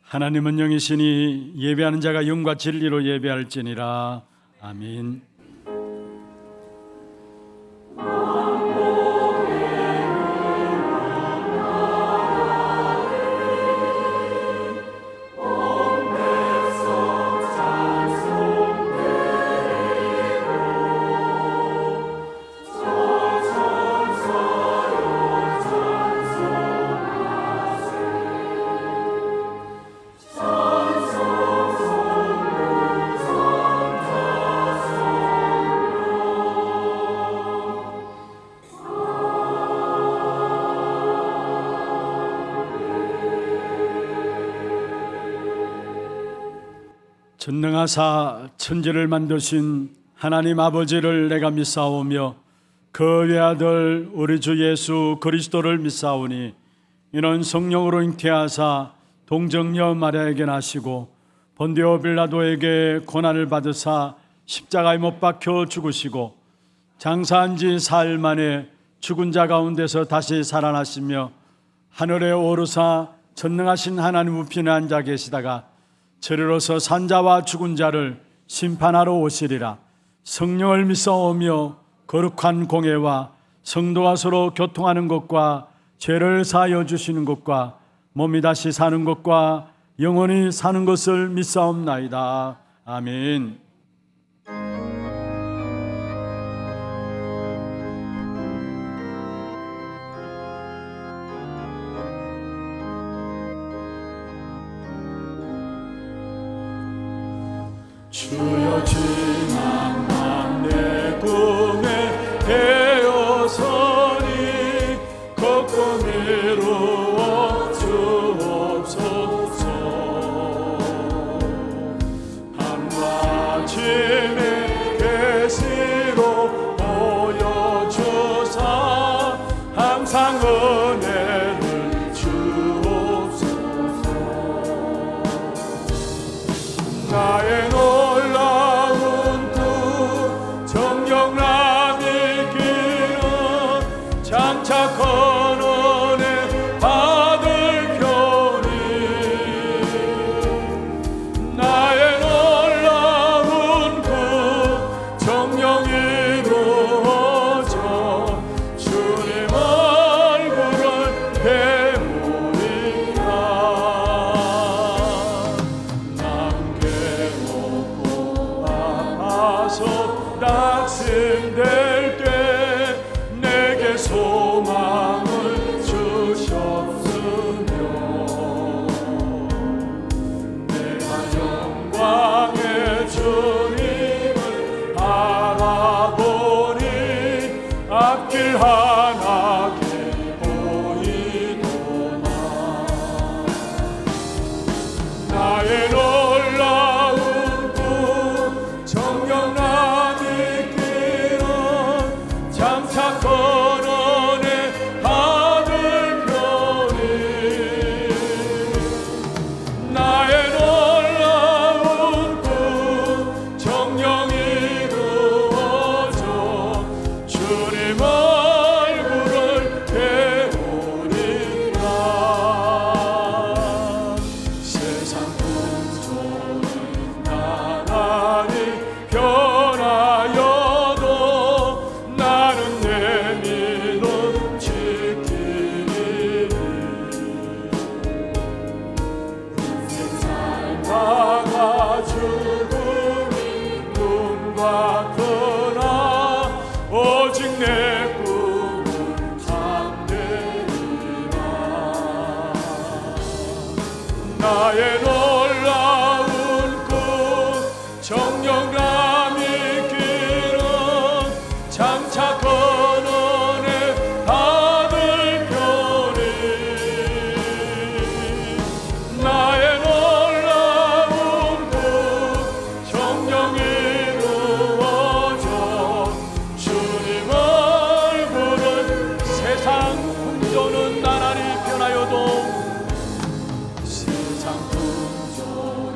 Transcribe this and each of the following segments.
하나님은 영이시니 예배하는 자가 영과 진리로 예배할지니라. 아멘. 전능하사 천지를 만드신 하나님 아버지를 내가 믿사오며 그 외아들 우리 주 예수 그리스도를 믿사오니 이는 성령으로 잉태하사 동정녀 마리아에게 나시고 본디오 빌라도에게 고난을 받으사 십자가에 못 박혀 죽으시고 장사한 지 사흘 만에 죽은 자 가운데서 다시 살아나시며 하늘에 오르사 전능하신 하나님 우편에 앉아 계시다가 저리로서 산자와 죽은 자를 심판하러 오시리라. 성령을 믿사오며 거룩한 공회와 성도가 서로 교통하는 것과 죄를 사하여 주시는 것과 몸이 다시 사는 것과 영원히 사는 것을 믿사옵나이다. 아멘. 주여 지난밤 내 꿈에 되어서니 그 꿈 이루어 주옵소서. 하루아침에 계시로 보여주사 항상 은혜를 주옵소서. 나의 놀라운 꿈 정령남이 길어 장차 건원에 받을 편이 나의 놀라운 꿈 정령 이루어져 주님 얼굴을 배우리라. 낙심될 때 내게 소망을 주셨으며 내가 영광의 주님을 알아보니 앞길 환하게 보이도다. 나의 놀라운 꿈 정령남이 장차 건원에 받을 편이 나의 놀라운 꿈 정령 이루어져 주님 얼굴을 배우리라. 세상 풍조는 나날이 변하여도 나는 내 믿음 지키리. 살다가 죽음이 눈 같으나 오직 내 꿈은 참되리라. 나의 놀라운 꿈 정령남이 길어 장차 건원에 받을 편이 나의 놀라운 꿈 정령 이루어져 주님 얼굴은 세상 풍조는 나날이 변하여도 세상 풍조는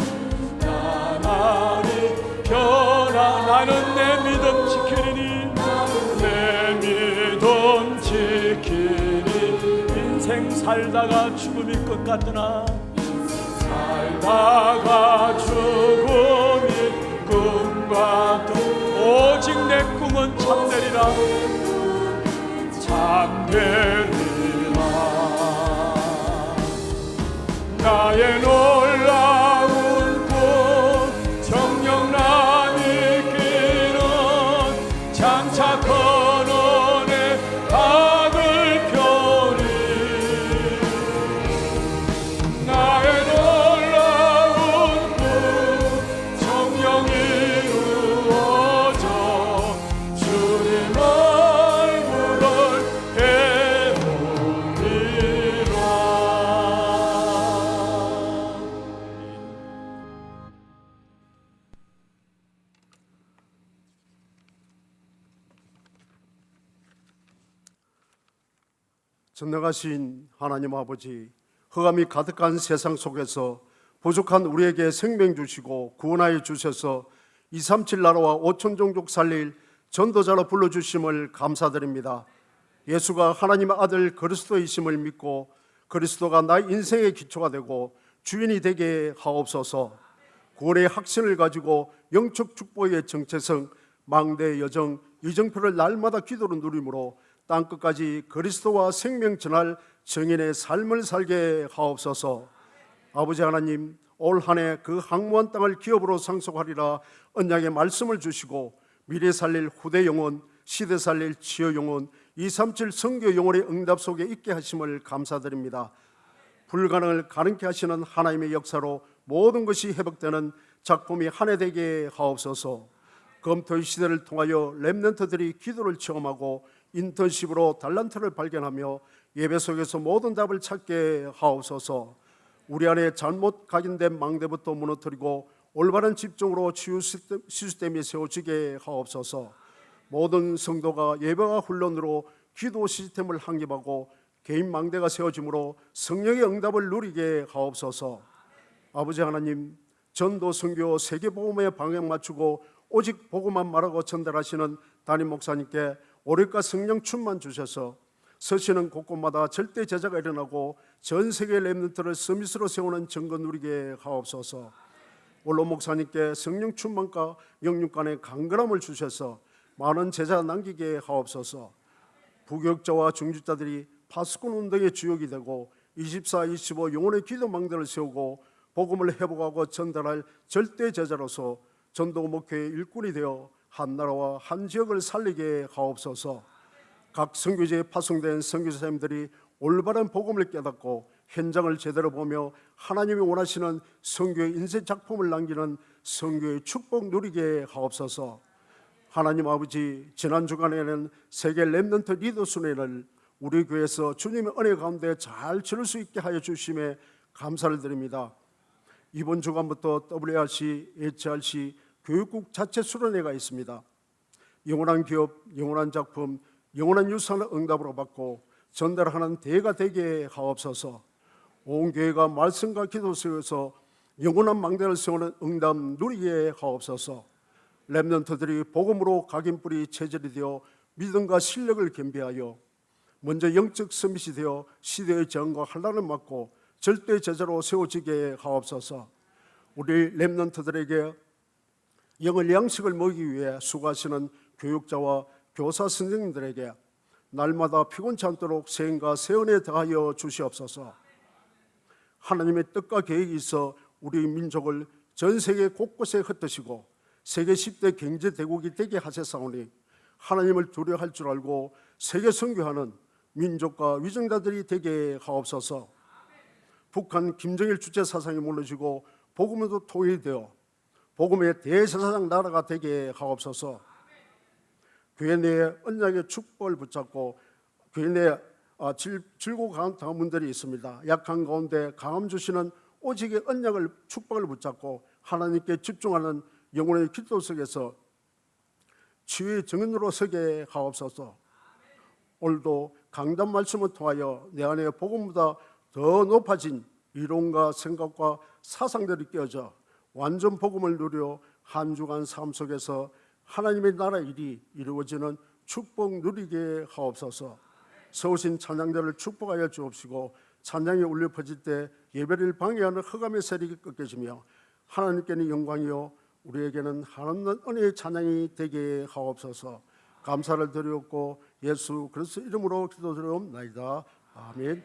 나날이 변하 나는 내 믿음 지키리니 내 믿음 지키리. 인생 살다가 죽음이 끝 같으나 살다가 죽음이 꿈 같은 오직 내 꿈은 참되리라 참되리라 나의 놀라운 꿈 정령난 이기는 장차 근원의 하늘 편이 나의 놀라운 꿈 정령이 이루어져 주님 얼굴을 배우리라. 전능하신 하나님 아버지, 흑암이 가득한 세상 속에서 부족한 우리에게 생명 주시고 구원하여 주셔서 237 나라와 5천 종족 살릴 전도자로 불러주심을 감사드립니다. 예수가 하나님의 아들 그리스도이심을 믿고 그리스도가 나의 인생의 기초가 되고 주인이 되게 하옵소서. 구원의 확신을 가지고 영적 축복의 정체성, 망대 여정, 이정표를 날마다 기도로 누림으로 땅끝까지 그리스도와 생명 전할 정인의 삶을 살게 하옵소서. 아버지 하나님, 올 한 해 그 항무한 땅을 기업으로 상속하리라 언약의 말씀을 주시고 미래 살릴 후대 영혼, 시대 살릴 치유 영혼, 237 선교 영혼의 응답 속에 있게 하심을 감사드립니다. 불가능을 가능케 하시는 하나님의 역사로 모든 것이 회복되는 작품이 한 해 되게 하옵소서. 검토의 시대를 통하여 렘넌트들이 기도를 체험하고 인턴십으로 달란트를 발견하며 예배 속에서 모든 답을 찾게 하옵소서. 우리 안에 잘못 각인된 망대부터 무너뜨리고 올바른 집중으로 치유 시스템이 세워지게 하옵소서. 모든 성도가 예배와 훈련으로 기도 시스템을 확립하고 개인 망대가 세워짐으로 성령의 응답을 누리게 하옵소서. 아버지 하나님, 전도 선교 세계복음에 방향 맞추고 오직 복음만 말하고 전달하시는 담임 목사님께 오력과 성령 충만 주셔서 서시는 곳곳마다 절대 제자가 일어나고 전 세계 렘넌트를 서밋으로 세우는 증거 누리게 하옵소서. 원로 목사님께 성령 충만과 영육 간의 강건함을 주셔서 많은 제자 남기게 하옵소서. 부교육자와 중직자들이 파수꾼 운동의 주역이 되고 24, 25 영혼의 기도 망대를 세우고 복음을 회복하고 전달할 절대 제자로서 전도 목회의 일꾼이 되어 한 나라와 한 지역을 살리게 하옵소서. 각 선교지에 파송된 선교사님들이 올바른 복음을 깨닫고 현장을 제대로 보며 하나님이 원하시는 선교의 인생 작품을 남기는 선교의 축복 누리게 하옵소서. 하나님 아버지, 지난 주간에는 세계 렘넌트 리더 순회를 우리 교회에서 주님의 은혜 가운데 잘 치를 수 있게 하여 주심에 감사를 드립니다. 이번 주간부터 WRC, HRC 교육국 자체 수련회가 있습니다. 영원한 기업, 영원한 작품, 영원한 유산을 응답으로 받고 전달하는 대가 되게 하옵소서. 온 교회가 말씀과 기도 속에서 영원한 망대를 세우는 응답 누리게 하옵소서. 렘넌트들이 복음으로 각인뿌리 체질이 되어 믿음과 실력을 겸비하여 먼저 영적 서밋이 되어 시대의 저항과 환난을 막고 절대 제자로 세워지게 하옵소서. 우리 렘넌트들에게 영을 양식을 먹이기 위해 수고하시는 교육자와 교사 선생님들에게 날마다 피곤치 않도록 세임과 세은에 더하여 주시옵소서. 하나님의 뜻과 계획이 있어 우리 민족을 전 세계 곳곳에 흩으시고 세계 10대 경제대국이 되게 하셨사오니 하나님을 두려워할 줄 알고 세계 선교하는 민족과 위정자들이 되게 하옵소서. 북한 김정일 주체 사상이 무너지고 복음에도 통일되어 복음의 대제사장 나라가 되게 하옵소서. 교회 내에 언약의 축복을 붙잡고 교회 내에 질고 강한 당문들이 있습니다. 약한 가운데 강함 주시는 오직의 언약을 축복을 붙잡고 하나님께 집중하는 영혼의 기도 속에서 치유의 정인으로 서게 하옵소서. 오늘도 강단 말씀을 통하여 내 안에 복음보다 더 높아진 이론과 생각과 사상들이 끼어져 완전 복음을 누려 한 주간 삶 속에서 하나님의 나라 일이 이루어지는 축복 누리게 하옵소서. 서우신 찬양자를 축복하여 주옵시고 찬양이 울려 퍼질 때 예배를 방해하는 흑암의 세력이 꺾여지며 하나님께는 영광이요 우리에게는 한없는 은혜의 찬양이 되게 하옵소서. 감사를 드리옵고 예수 그리스도 이름으로 기도드리옵나이다. 아멘.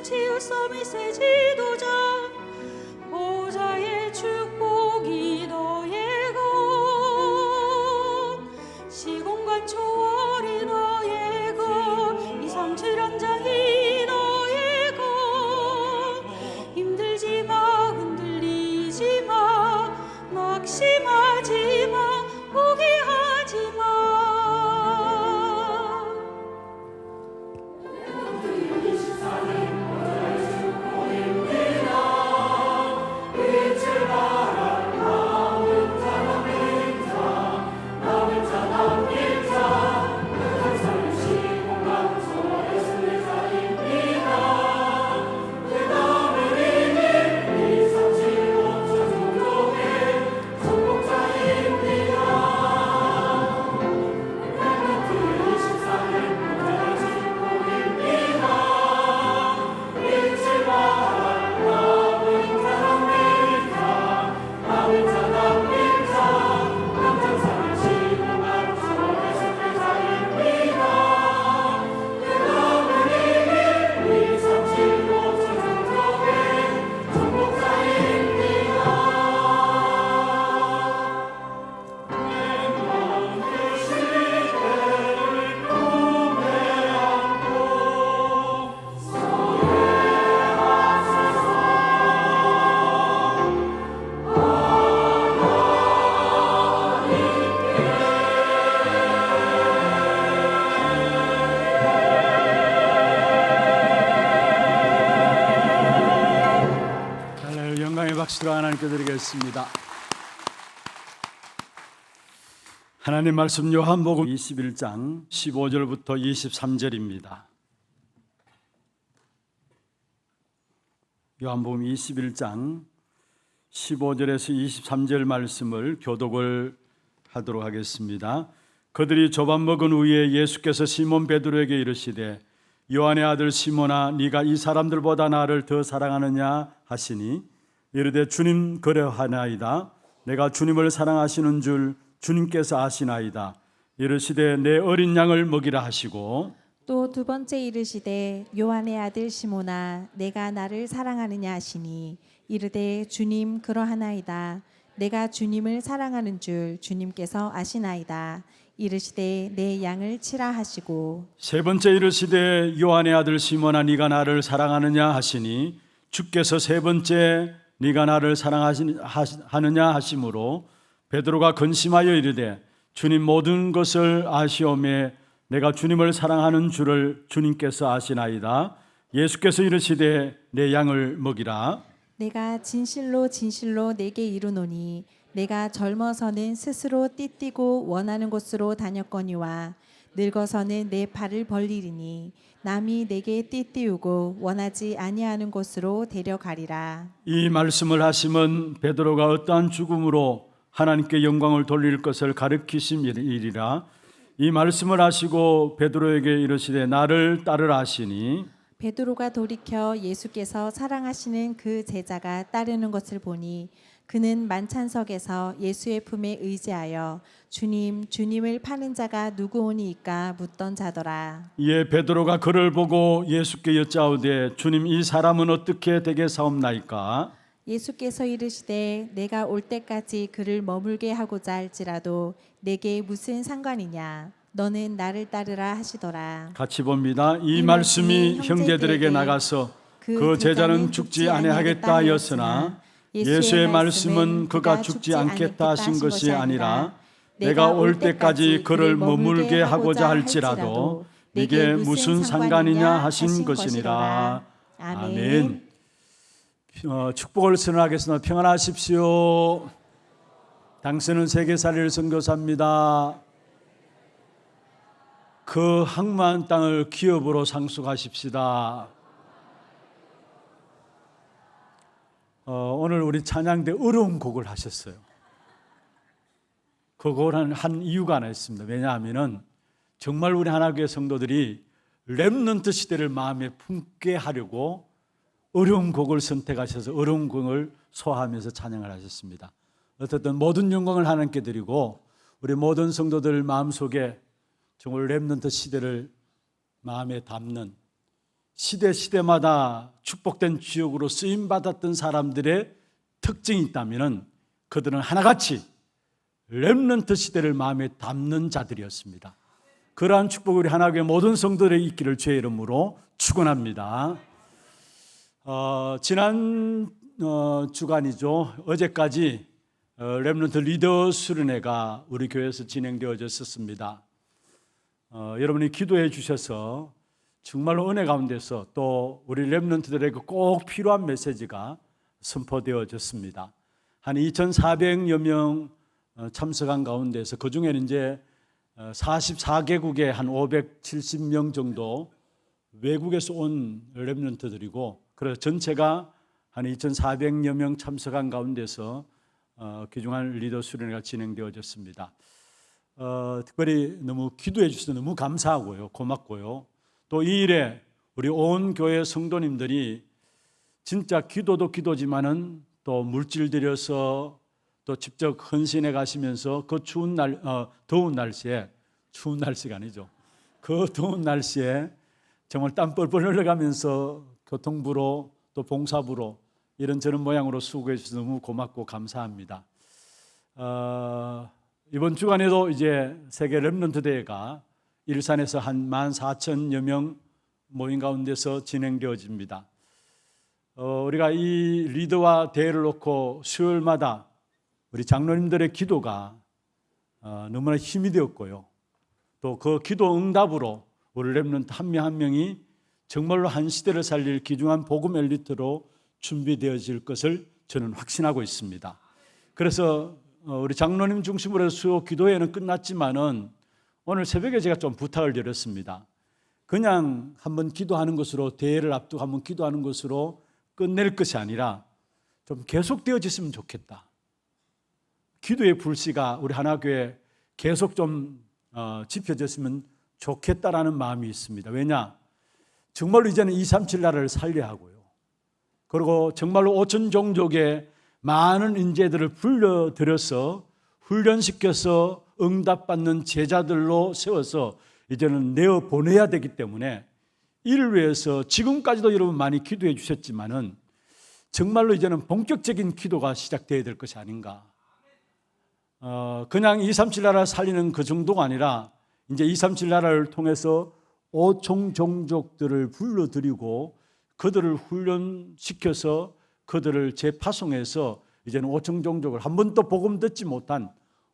치유서 미세 지도자 보좌의 축복이 너의 것 시공간 초월이 너의 것 237 연장이 너의 것 힘들지 마 흔들리지 마 낙심하지 마 포기하지 마 그 박수로 하나님께 드리겠습니다. 하나님 말씀 요한복음 21장 15절부터 23절입니다. 요한복음 21장 15절에서 23절 말씀을 교독을 하도록 하겠습니다. 그들이 조밥 먹은 후에 예수께서 시몬 베드로에게 이르시되 요한의 아들 시몬아 네가 이 사람들보다 나를 더 사랑하느냐 하시니 이르되 주님 그러하나이다. 내가 주님을 사랑하시는 줄 주님께서 아시나이다. 이르시되 내 어린 양을 먹이라 하시고 또 두 번째 이르시되 요한의 아들 시몬아 내가 나를 사랑하느냐 하시니 이르되 주님 그러하나이다. 내가 주님을 사랑하는 줄 주님께서 아시나이다. 이르시되 내 양을 치라 하시고 세 번째 이르시되 요한의 아들 시몬아 네가 나를 사랑하느냐 하시니 주께서 세 번째 네가 나를 사랑하느냐 하심으로 베드로가 근심하여 이르되 주님 모든 것을 아시오매 내가 주님을 사랑하는 줄을 주님께서 아시나이다. 예수께서 이르시되 내 양을 먹이라. 내가 진실로 진실로 내게 이르노니 내가 젊어서는 스스로 띠띠고 원하는 곳으로 다녔거니와 늙어서는 내 발을 벌리리니 남이 내게 띠띠우고 원하지 아니하는 곳으로 데려가리라. 이 말씀을 하심은 베드로가 어떠한 죽음으로 하나님께 영광을 돌릴 것을 가르치심이리라. 이 말씀을 하시고 베드로에게 이르시되 나를 따르라 하시니 베드로가 돌이켜 예수께서 사랑하시는 그 제자가 따르는 것을 보니 그는 만찬석에서 예수의 품에 의지하여 주님, 주님을 파는 자가 누구오니이까 묻던 자더라. 이에 베드로가 그를 보고 예수께 여짜오되 주님 이 사람은 어떻게 되게 사옵나이까? 예수께서 이르시되 내가 올 때까지 그를 머물게 하고자 할지라도 내게 무슨 상관이냐? 너는 나를 따르라 하시더라. 같이 봅니다. 이 말씀이 형제들에게 나가서 그 제자는 죽지 아니하겠다 하였으나 예수의 말씀은 그가 죽지 않겠다 하신 것이 아니라 내가 올 때까지 그를 머물게 하고자 할지라도 네게 무슨 상관이냐 하신 것이니라. 아멘. 축복을 선언하겠습니다. 평안하십시오. 당신은 세계살이를 선교사입니다. 그 항만 땅을 기업으로 상속하십시다. 오늘 우리 찬양 때 어려운 곡을 하셨어요. 그 곡을 한 이유가 하나 있습니다. 왜냐하면 정말 우리 하나교회 성도들이 렘넌트 시대를 마음에 품게 하려고 어려운 곡을 선택하셔서 어려운 곡을 소화하면서 찬양을 하셨습니다. 어쨌든 모든 영광을 하나님께 드리고 우리 모든 성도들 마음속에 정말 렘넌트 시대를 마음에 담는 시대마다 축복된 주역으로 쓰임받았던 사람들의 특징이 있다면 그들은 하나같이 렘넌트 시대를 마음에 담는 자들이었습니다. 그러한 축복이 우리 하나교회 모든 성도들에게 있기를 주의 이름으로 축원합니다. 지난 주간이죠. 어제까지 렘넌트 리더 수련회가 우리 교회에서 진행되어졌었습니다. 여러분이 기도해 주셔서 정말로 은혜 가운데서 또 우리 렘넌트들에게 꼭 필요한 메시지가 선포되어졌습니다. 한 2,400여 명 참석한 가운데서 그 중에는 이제 44개국에 한 570명 정도 외국에서 온 렘넌트들이고 그래서 전체가 한 2,400여 명 참석한 가운데서 귀중한 리더 수련회가 진행되어졌습니다. 특별히 너무 기도해 주셔서 너무 감사하고요, 고맙고요. 또 이 일에 우리 온 교회 성도님들이 진짜 기도도 기도지만은 또 물질 들여서 또 직접 헌신해 가시면서 그 추운 날, 더운 날씨에 추운 날씨가 아니죠. 그 더운 날씨에 정말 땀 뻘뻘 흘려가면서 교통부로 또 봉사부로 이런저런 모양으로 수고해 주셔서 너무 고맙고 감사합니다. 이번 주간에도 이제 세계 렘넌트 대회가 일산에서 한 14,000여 명 모임 가운데서 진행되어집니다. 우리가 이 리더와 대회를 놓고 수요일마다 우리 장로님들의 기도가 너무나 힘이 되었고요. 또 그 기도 응답으로 우리 렘넌트 한 명 한 명이 정말로 한 시대를 살릴 귀중한 복음 엘리트로 준비되어질 것을 저는 확신하고 있습니다. 그래서 우리 장로님 중심으로 해서 수요 기도회는 끝났지만은 오늘 새벽에 제가 좀 부탁을 드렸습니다. 그냥 한번 기도하는 것으로, 대회를 앞두고 한번 기도하는 것으로 끝낼 것이 아니라 좀 계속되어졌으면 좋겠다. 기도의 불씨가 우리 하나교회 계속 좀 지펴졌으면 좋겠다라는 마음이 있습니다. 왜냐? 정말로 이제는 237 나라를 살려야 하고요. 그리고 정말로 5천 종족의 많은 인재들을 불러들여서 훈련시켜서 응답받는 제자들로 세워서 이제는 내어보내야 되기 때문에 이를 위해서 지금까지도 여러분 많이 기도해 주셨지만은 정말로 이제는 본격적인 기도가 시작되어야 될 것이 아닌가. 그냥 237 나라 살리는 그 정도가 아니라 이제 237 나라를 통해서 5천 종족들을 불러들이고 그들을 훈련시켜서 그들을 재파송해서 이제는 5천 종족을 한 번도 복음 듣지 못한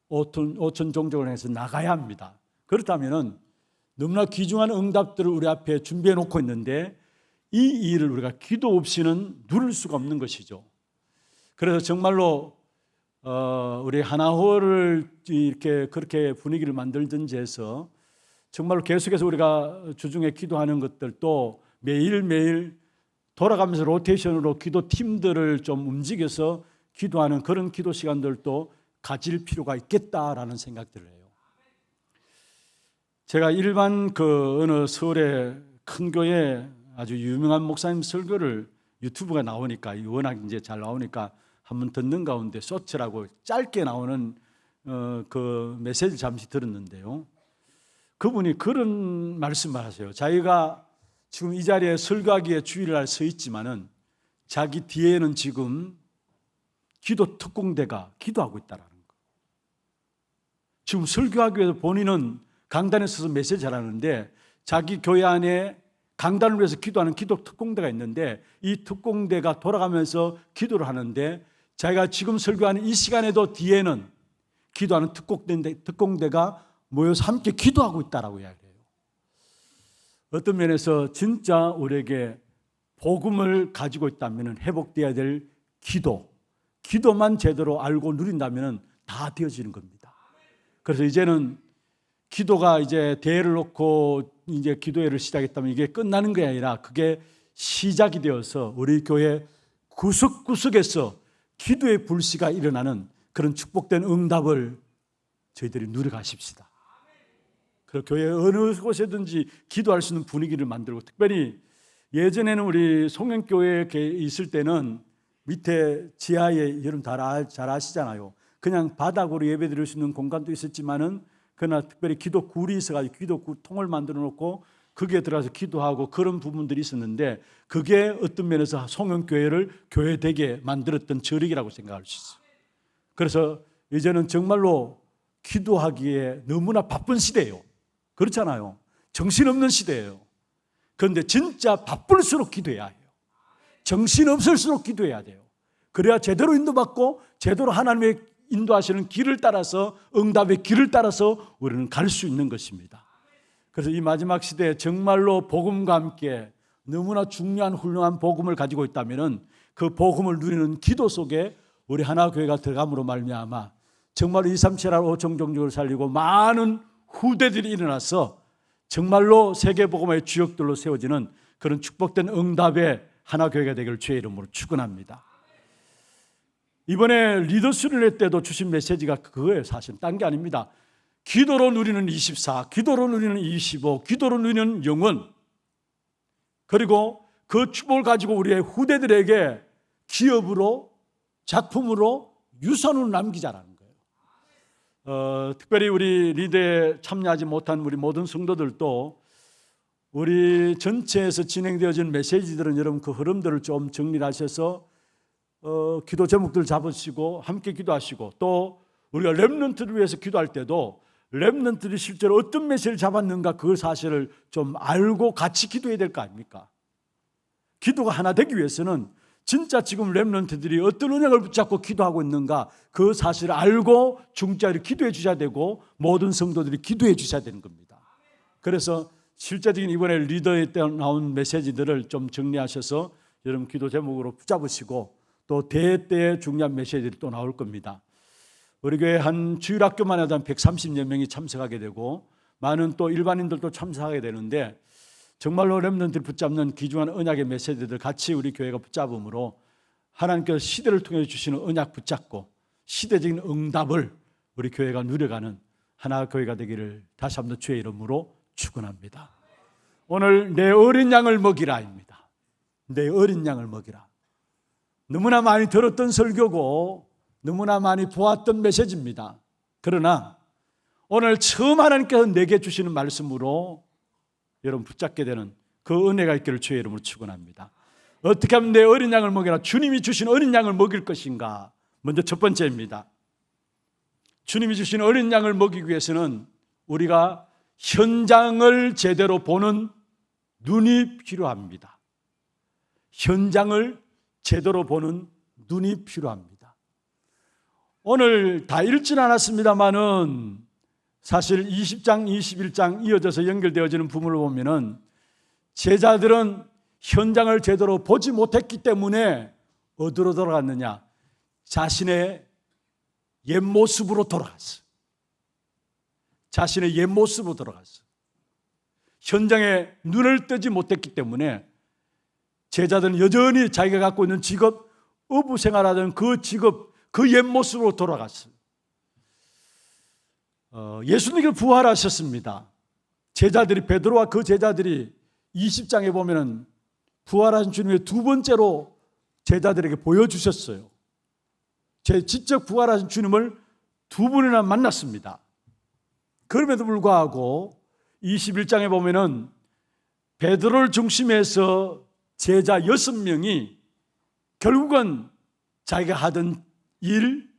5천 종족을 해서 나가야 합니다. 그렇다면은 너무나 귀중한 응답들을 우리 앞에 준비해 놓고 있는데 이 일을 우리가 기도 없이는 누릴 수가 없는 것이죠. 그래서 정말로 우리 하나호를 이렇게 그렇게 분위기를 만들든지 해서 정말로 계속해서 우리가 주중에 기도하는 것들도 매일매일 돌아가면서 로테이션으로 기도 팀들을 좀 움직여서 기도하는 그런 기도 시간들도 가질 필요가 있겠다라는 생각들을 해요. 제가 일반 어느 서울의 큰 교회 아주 유명한 목사님 설교를 유튜브가 나오니까 워낙 이제 잘 나오니까 한번 듣는 가운데 소치라고 짧게 나오는 그 메시지 잠시 들었는데요. 그분이 그런 말씀을 하세요. 자기가 지금 이 자리에 설교하기에 주일날 서 있지만은 자기 뒤에는 지금 기도 특공대가 기도하고 있다라는 거. 지금 설교하기 위해서 본인은 강단에 서서 메시지 하라는데 자기 교회 안에 강단을 위해서 기도하는 기도 특공대가 있는데 이 특공대가 돌아가면서 기도를 하는데 자기가 지금 설교하는 이 시간에도 뒤에는 기도하는 특공대가 모여서 함께 기도하고 있다라고 이야기해요. 어떤 면에서 진짜 우리에게 복음을 가지고 있다면 회복되어야 될 기도만 제대로 알고 누린다면 다 되어지는 겁니다. 그래서 이제는 기도가 이제 대회를 놓고 이제 기도회를 시작했다면 이게 끝나는 게 아니라 그게 시작이 되어서 우리 교회 구석구석에서 기도의 불씨가 일어나는 그런 축복된 응답을 저희들이 누려가십시다. 그리고 교회 어느 곳에든지 기도할 수 있는 분위기를 만들고, 특별히 예전에는 우리 송영교회에 있을 때는 밑에 지하에 여러분 잘 아시잖아요. 그냥 바닥으로 예배 드릴 수 있는 공간도 있었지만은 그러나 특별히 기도굴이 있어가지고 기도굴 통을 만들어 놓고 거기에 들어가서 기도하고 그런 부분들이 있었는데 그게 어떤 면에서 송영교회를 교회되게 만들었던 저력이라고 생각할 수 있어요. 그래서 이제는 정말로 기도하기에 너무나 바쁜 시대예요. 그렇잖아요. 정신없는 시대예요. 그런데 진짜 바쁠수록 기도해야 해요. 정신없을수록 기도해야 돼요. 그래야 제대로 인도받고 제대로 하나님의 인도하시는 길을 따라서, 응답의 길을 따라서 우리는 갈 수 있는 것입니다. 그래서 이 마지막 시대에 정말로 복음과 함께 너무나 중요한 훌륭한 복음을 가지고 있다면 그 복음을 누리는 기도 속에 우리 하나교회가 들어감으로 말미암아 정말 237할 5천 종족을 살리고 많은 후대들이 일어나서 정말로 세계복음의 주역들로 세워지는 그런 축복된 응답의 하나교회가 되기를 주의 이름으로 축원합니다. 이번에 리더스를 때도 주신 메시지가 그거예요. 사실 딴 게 아닙니다. 기도로 누리는 24, 기도로 누리는 25, 기도로 누리는 영혼, 그리고 그 축복을 가지고 우리의 후대들에게 기업으로, 작품으로, 유산으로 남기자라는 거예요. 특별히 우리 리더에 참여하지 못한 우리 모든 성도들도 우리 전체에서 진행되어진 메시지들은 여러분 그 흐름들을 좀 정리를 하셔서 기도 제목들 잡으시고 함께 기도하시고, 또 우리가 렘넌트를 위해서 기도할 때도 렘넌트들이 실제로 어떤 메시지를 잡았는가 그 사실을 좀 알고 같이 기도해야 될 거 아닙니까? 기도가 하나 되기 위해서는 진짜 지금 렘넌트들이 어떤 은혜를 붙잡고 기도하고 있는가 그 사실을 알고 중자를 기도해 주셔야 되고 모든 성도들이 기도해 주셔야 되는 겁니다. 그래서 실제적인 이번에 리더에 때 나온 메시지들을 좀 정리하셔서 여러분 기도 제목으로 붙잡으시고, 또 대때의 중요한 메시지들이 또 나올 겁니다. 우리 교회 한 주일학교만 해도 한 130여 명이 참석하게 되고 많은 또 일반인들도 참석하게 되는데 정말로 렘넌트를 붙잡는 귀중한 언약의 메시지들 같이 우리 교회가 붙잡음으로 하나님께서 시대를 통해 주시는 언약 붙잡고 시대적인 응답을 우리 교회가 누려가는 하나 교회가 되기를 다시 한번 주의 이름으로 축원합니다. 오늘 내 어린 양을 먹이라입니다. 내 어린 양을 먹이라. 너무나 많이 들었던 설교고 너무나 많이 보았던 메시지입니다. 그러나 오늘 처음 하나님께서 내게 주시는 말씀으로 여러분 붙잡게 되는 그 은혜가 있기를 주의 이름으로 축원합니다. 어떻게 하면 내 어린 양을 먹이라? 주님이 주신 어린 양을 먹일 것인가? 먼저 첫 번째입니다. 주님이 주신 어린 양을 먹이기 위해서는 우리가 현장을 제대로 보는 눈이 필요합니다. 현장을 제대로 보는 눈이 필요합니다. 오늘 다 읽지는 않았습니다만은 사실 20장, 21장 이어져서 연결되어지는 부분을 보면은 제자들은 현장을 제대로 보지 못했기 때문에 어디로 돌아갔느냐? 자신의 옛 모습으로 돌아갔어. 자신의 옛 모습으로 돌아갔어. 현장에 눈을 뜨지 못했기 때문에 제자들은 여전히 자기가 갖고 있는 직업, 어부 생활하던 그 직업, 그 옛 모습으로 돌아갔어요. 예수님께서 부활하셨습니다. 제자들이, 베드로와 그 제자들이 20장에 보면은 부활하신 주님의 두 번째로 제자들에게 보여주셨어요. 제 직접 부활하신 주님을 두 번이나 만났습니다. 그럼에도 불구하고 21장에 보면은 베드로를 중심해서 제자 6명이 결국은 자기가 하던 일,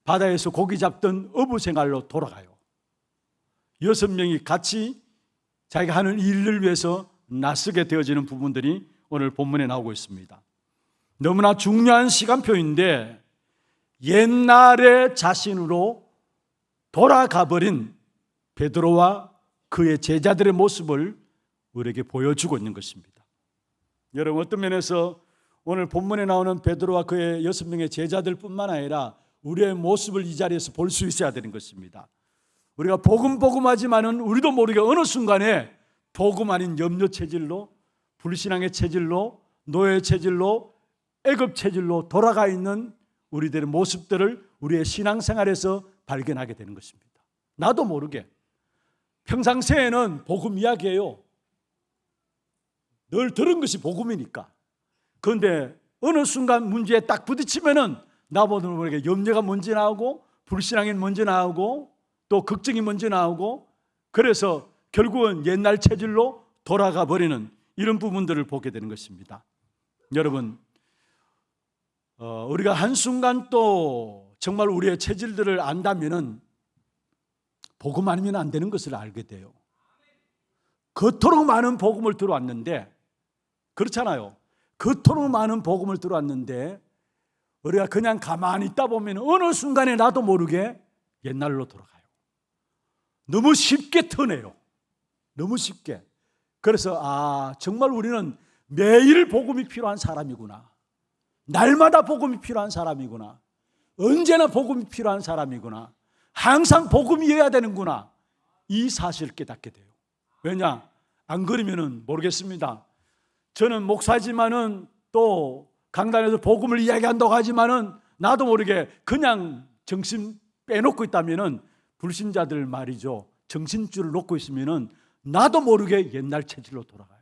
바다에서 고기 잡던 어부 생활로 돌아가요. 6명이 같이 자기가 하는 일을 위해서 나서게 되어지는 부분들이 오늘 본문에 나오고 있습니다. 너무나 중요한 시간표인데 옛날의 자신으로 돌아가 버린 베드로와 그의 제자들의 모습을 우리에게 보여주고 있는 것입니다. 여러분, 어떤 면에서 오늘 본문에 나오는 베드로와 그의 6명의 제자들뿐만 아니라 우리의 모습을 이 자리에서 볼 수 있어야 되는 것입니다. 우리가 복음하지만은 우리도 모르게 어느 순간에 복음 아닌 염려 체질로, 불신앙의 체질로, 노예 체질로, 애굽 체질로 돌아가 있는 우리들의 모습들을 우리의 신앙생활에서 발견하게 되는 것입니다. 나도 모르게 평상시에는 복음 이야기예요. 늘 들은 것이 복음이니까. 그런데 어느 순간 문제에 딱 부딪히면은 나보다 모르게 염려가 먼저 나오고 불신앙이 먼저 나오고 또 걱정이 먼저 나오고 그래서 결국은 옛날 체질로 돌아가 버리는 이런 부분들을 보게 되는 것입니다. 여러분, 우리가 한순간 또 정말 우리의 체질들을 안다면은 복음 아니면 안 되는 것을 알게 돼요. 그토록 많은 복음을 들어왔는데, 그렇잖아요. 그토록 많은 복음을 들어왔는데 우리가 그냥 가만히 있다 보면 어느 순간에 나도 모르게 옛날로 돌아가요. 너무 쉽게 터내요. 너무 쉽게. 그래서 정말 우리는 매일 복음이 필요한 사람이구나. 날마다 복음이 필요한 사람이구나. 언제나 복음이 필요한 사람이구나. 항상 복음이어야 되는구나. 이 사실을 깨닫게 돼요. 왜냐? 안 그러면은 모르겠습니다. 저는 목사지만은 또 강단에서 복음을 이야기한다고 하지만은 나도 모르게 그냥 정신 빼놓고 있다면은 불신자들 말이죠. 정신줄을 놓고 있으면은 나도 모르게 옛날 체질로 돌아가요.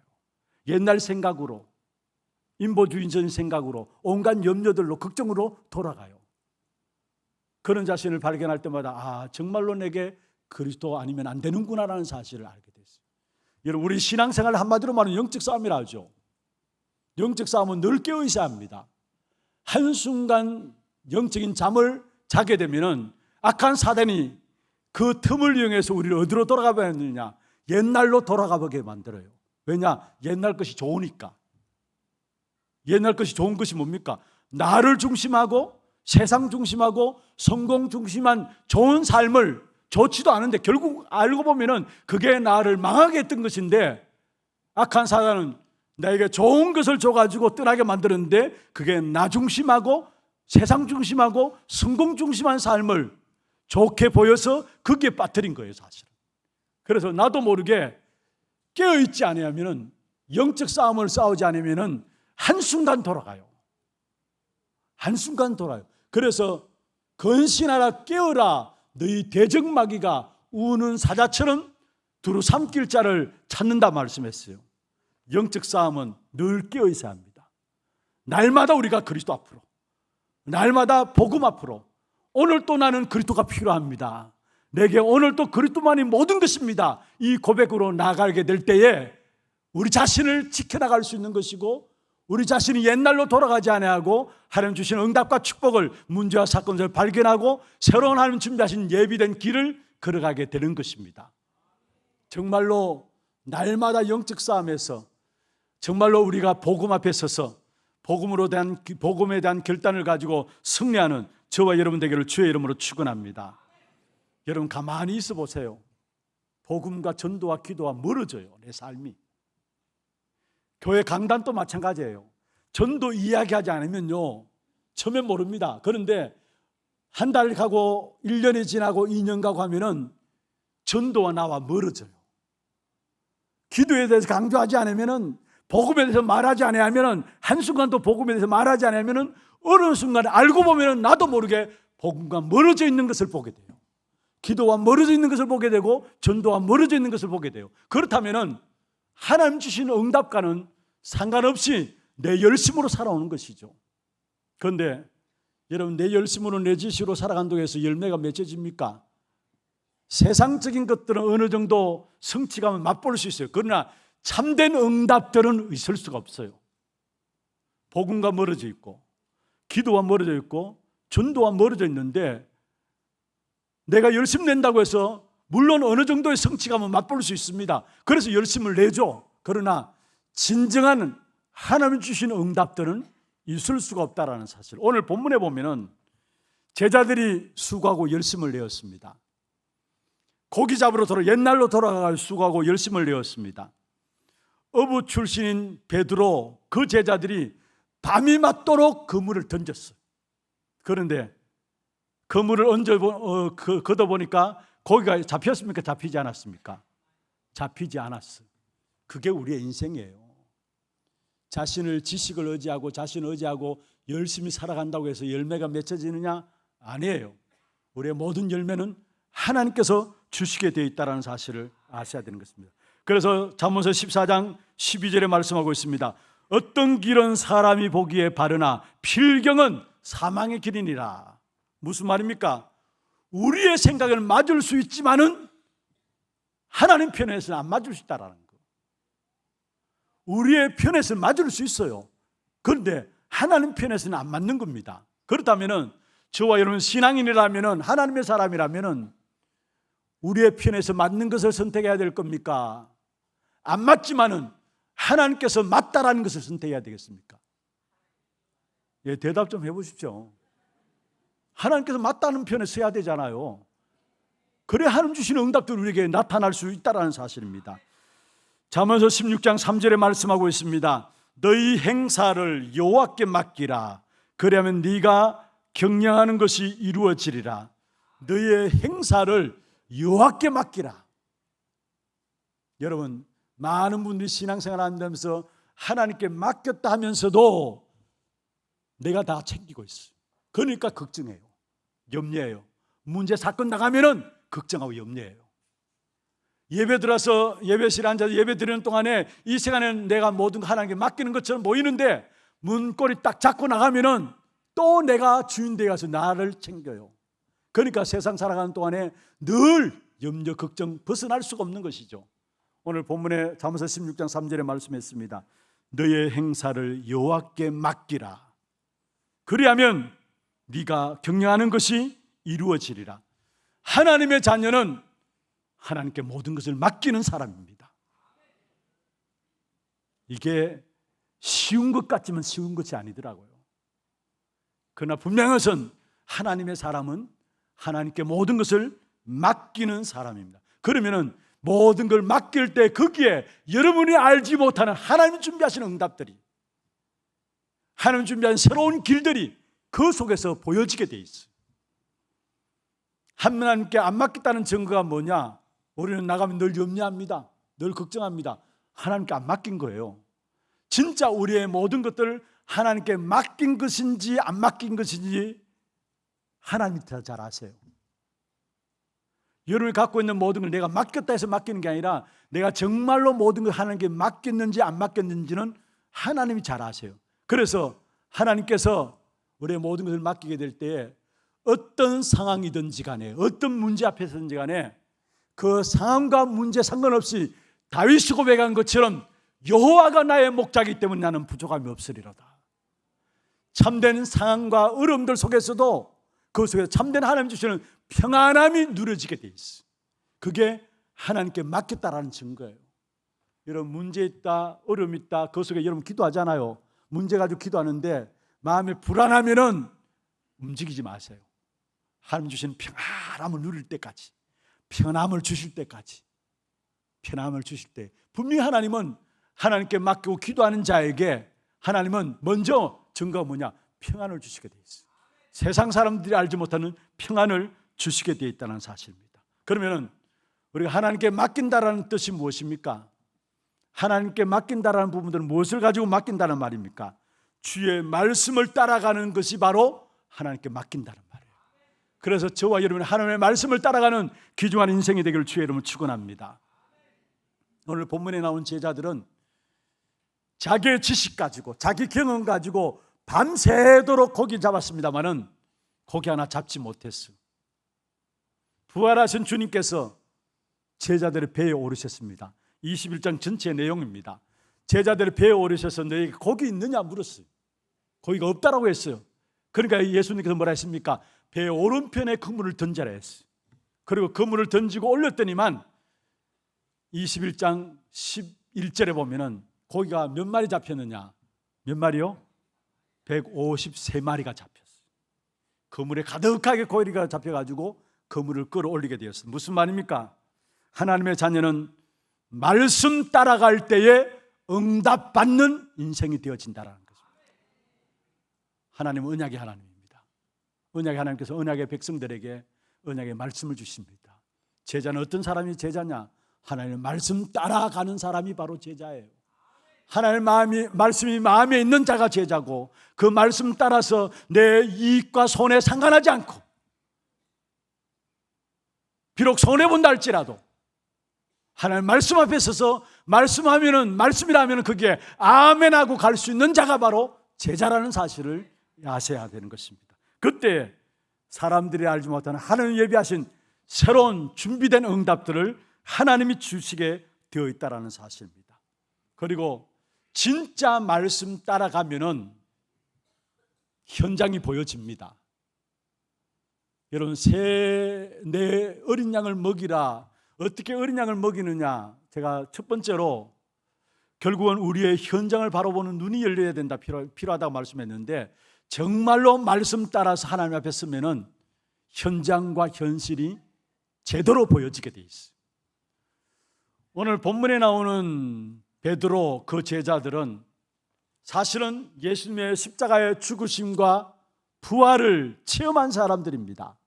옛날 생각으로, 인보주의적인 생각으로, 온갖 염려들로, 걱정으로 돌아가요. 그런 자신을 발견할 때마다 정말로 내게 그리스도 아니면 안 되는구나라는 사실을 알게 됐어요. 여러분, 우리 신앙생활 한마디로 말하면 영적 싸움이라 하죠. 영적 싸움은 늘 깨어 있어야 합니다. 한순간 영적인 잠을 자게 되면은 악한 사단이 그 틈을 이용해서 우리를 어디로 돌아가 버렸느냐? 옛날로 돌아가 보게 만들어요. 왜냐? 옛날 것이 좋으니까. 옛날 것이 좋은 것이 뭡니까? 나를 중심하고 세상 중심하고 성공 중심한 좋은 삶을 좋지도 않은데 결국 알고 보면은 그게 나를 망하게 했던 것인데 악한 사단은 나에게 좋은 것을 줘가지고 떠나게 만드는데 그게 나 중심하고 세상 중심하고 성공 중심한 삶을 좋게 보여서 거기에 빠뜨린 거예요, 사실은. 그래서 나도 모르게 깨어있지 않으면, 영적 싸움을 싸우지 않으면 한순간 돌아가요. 한순간 돌아요. 그래서 근신하라, 깨어라, 너희 대적마귀가 우는 사자처럼 두루 삼킬 자를 찾는다 말씀했어요. 영적 싸움은 늘 깨어 있어야 합니다. 날마다 우리가 그리스도 앞으로, 날마다 복음 앞으로, 오늘 또 나는 그리스도가 필요합니다. 내게 오늘 또 그리스도만이 모든 것입니다. 이 고백으로 나가게 될 때에 우리 자신을 지켜나갈 수 있는 것이고, 우리 자신이 옛날로 돌아가지 아니하고 하나님 주신 응답과 축복을, 문제와 사건을 발견하고 새로운 하나님 준비하신 예비된 길을 걸어가게 되는 것입니다. 정말로 날마다 영적 싸움에서 정말로 우리가 복음 앞에 서서 복음에 대한 결단을 가지고 승리하는 저와 여러분 되기를 주의 이름으로 축원합니다. 여러분 가만히 있어 보세요. 복음과 전도와 기도와 멀어져요, 내 삶이. 교회 강단도 마찬가지예요. 전도 이야기하지 않으면요, 처음엔 모릅니다. 그런데 한 달 가고 1년이 지나고 2년 가고 하면은 전도와 나와 멀어져요. 기도에 대해서 강조하지 않으면은, 복음에 대해서 말하지 않으면은, 한순간도 복음에 대해서 말하지 않으면은 어느 순간에 알고 보면은 나도 모르게 복음과 멀어져 있는 것을 보게 돼요. 기도와 멀어져 있는 것을 보게 되고 전도와 멀어져 있는 것을 보게 돼요. 그렇다면은 하나님 주시는 응답과는 상관없이 내 열심으로 살아오는 것이죠. 그런데 여러분, 내 열심으로 내 지시로 살아간다고 해서 열매가 맺어집니까? 세상적인 것들은 어느 정도 성취감을 맛볼 수 있어요. 그러나 참된 응답들은 있을 수가 없어요. 복음과 멀어져 있고 기도와 멀어져 있고 전도와 멀어져 있는데, 내가 열심 낸다고 해서 물론 어느 정도의 성취감은 맛볼 수 있습니다. 그래서 열심을 내죠. 그러나 진정한 하나님 주시는 응답들은 있을 수가 없다라는 사실. 오늘 본문에 보면은 제자들이 수고하고 열심을 내었습니다. 고기 잡으러 옛날로 돌아가 수고하고 열심을 내었습니다. 어부 출신인 베드로, 그 제자들이 밤이 맞도록 그물을 던졌어요. 그런데 그물을 걷어보니까 고기가 잡혔습니까? 잡히지 않았습니까? 잡히지 않았어요. 그게 우리의 인생이에요. 자신을 지식을 의지하고 자신을 의지하고 열심히 살아간다고 해서 열매가 맺혀지느냐? 아니에요. 우리의 모든 열매는 하나님께서 주시게 되어 있다는 사실을 아셔야 되는 것입니다. 그래서 잠언서 14장 12절에 말씀하고 있습니다. 어떤 길은 사람이 보기에 바르나 필경은 사망의 길이니라. 무슨 말입니까? 우리의 생각에는 맞을 수 있지만은 하나님 편에서는 안 맞을 수 있다라는 거. 우리의 편에서는 맞을 수 있어요. 그런데 하나님 편에서는 안 맞는 겁니다. 그렇다면은 저와 여러분 신앙인이라면은, 하나님의 사람이라면은 우리의 편에서 맞는 것을 선택해야 될 겁니까? 안 맞지만은 하나님께서 맞다라는 것을 선택해야 되겠습니까? 예, 대답 좀 해보십시오. 하나님께서 맞다는 편에 서야 되잖아요. 그래야 하나님 주시는 응답들이 우리에게 나타날 수 있다는 사실입니다. 잠언서 16장 3절에 말씀하고 있습니다. 너희 행사를 여호와께 맡기라. 그러면 네가 경영하는 것이 이루어지리라. 너희의 행사를 여호와께 맡기라. 여러분, 많은 분들이 신앙생활 한다면서 하나님께 맡겼다 하면서도 내가 다 챙기고 있어요. 그러니까 걱정해요. 염려해요. 문제 사건 나가면은 걱정하고 염려해요. 예배 들어서 예배실에 앉아서 예배 드리는 동안에 이 시간에는 내가 모든 거 하나님께 맡기는 것처럼 보이는데 문고리 딱 잡고 나가면은 또 내가 주인 되어 가서 나를 챙겨요. 그러니까 세상 살아가는 동안에 늘 염려, 걱정 벗어날 수가 없는 것이죠. 오늘 본문에 잠언서 16장 3절에 말씀했습니다. 너의 행사를 여호와께 맡기라. 그리하면 네가 경영하는 것이 이루어지리라. 하나님의 자녀는 하나님께 모든 것을 맡기는 사람입니다. 이게 쉬운 것 같지만 쉬운 것이 아니더라고요. 그러나 분명한 것은 하나님의 사람은 하나님께 모든 것을 맡기는 사람입니다. 그러면은 모든 걸 맡길 때 거기에 여러분이 알지 못하는 하나님이 준비하신 응답들이, 하나님이 준비한 새로운 길들이 그 속에서 보여지게 돼 있어요. 하나님께 안 맡겼다는 증거가 뭐냐? 우리는 나가면 늘 염려합니다. 늘 걱정합니다. 하나님께 안 맡긴 거예요. 진짜 우리의 모든 것들을 하나님께 맡긴 것인지 안 맡긴 것인지 하나님이 더 잘 아세요. 여러분이 갖고 있는 모든 걸 내가 맡겼다 해서 맡기는 게 아니라 내가 정말로 모든 걸 하나님께 맡겼는지 안 맡겼는지는 하나님이 잘 아세요. 그래서 하나님께서 우리의 모든 것을 맡기게 될 때에 어떤 상황이든지 간에, 어떤 문제 앞에서든지 간에 그 상황과 문제 상관없이 다윗이 고백한 것처럼 여호와가 나의 목자이기 때문에 나는 부족함이 없으리로다. 참된 상황과 어려움들 속에서도 그 속에 참된 하나님 주시는 평안함이 누려지게 돼 있어. 그게 하나님께 맡겼다라는 증거예요. 여러분, 문제 있다, 어려움 있다, 그 속에 여러분 기도하잖아요. 문제 가지고 기도하는데 마음이 불안하면은 움직이지 마세요. 하나님 주시는 평안함을 누릴 때까지, 평안함을 주실 때까지, 평안함을 주실 때 분명히 하나님은 하나님께 맡기고 기도하는 자에게 하나님은 먼저 증거가 뭐냐? 평안을 주시게 돼 있어요. 세상 사람들이 알지 못하는 평안을 주시게 되어 있다는 사실입니다. 그러면 우리가 하나님께 맡긴다라는 뜻이 무엇입니까? 하나님께 맡긴다라는 부분들은 무엇을 가지고 맡긴다는 말입니까? 주의 말씀을 따라가는 것이 바로 하나님께 맡긴다는 말이에요. 그래서 저와 여러분이 하나님의 말씀을 따라가는 귀중한 인생이 되기를 주의 이름으로 축원합니다. 오늘 본문에 나온 제자들은 자기의 지식 가지고, 자기 경험 가지고 밤새도록 고기 잡았습니다마는 고기 하나 잡지 못했어요. 부활하신 주님께서 제자들의 배에 오르셨습니다. 21장 전체 내용입니다. 제자들의 배에 오르셔서 너에게 고기 있느냐 물었어요. 고기가 없다라고 했어요. 그러니까 예수님께서 뭐라 했습니까? 배의 오른편에 그물을 던져라 했어요. 그리고 그물을 던지고 올렸더니만 21장 11절에 보면은 고기가 몇 마리 잡혔느냐? 몇 마리요? 153마리가 잡혔어요. 그물에 가득하게 고기가 잡혀가지고 그물을 끌어올리게 되었어요. 무슨 말입니까? 하나님의 자녀는 말씀 따라갈 때에 응답받는 인생이 되어진다는 것입니다. 하나님은 언약의 하나님입니다. 언약의 하나님께서 언약의 백성들에게 언약의 말씀을 주십니다. 제자는 어떤 사람이 제자냐? 하나님의 말씀 따라가는 사람이 바로 제자예요. 하나님의 말씀이 마음에 있는 자가 제자고, 그 말씀 따라서 내 이익과 손해 상관하지 않고, 비록 손해본다 할지라도 하나님 말씀 앞에 서서 말씀이라면 그게 아멘하고 갈 수 있는 자가 바로 제자라는 사실을 아셔야 되는 것입니다. 그때 사람들이 알지 못하는 하나님 예비하신 새로운 준비된 응답들을 하나님이 주시게 되어 있다는 사실입니다. 그리고 진짜 말씀 따라가면은 현장이 보여집니다. 여러분, 내 어린 양을 먹이라. 어떻게 어린 양을 먹이느냐? 제가 첫 번째로 결국은 우리의 현장을 바라보는 눈이 열려야 된다, 필요하다고 말씀했는데, 정말로 말씀 따라서 하나님 앞에 서면은 현장과 현실이 제대로 보여지게 돼 있어요. 오늘 본문에 나오는 베드로, 그 제자들은 사실은 예수님의 십자가의 죽으심과 부활을 체험한 사람들입니다.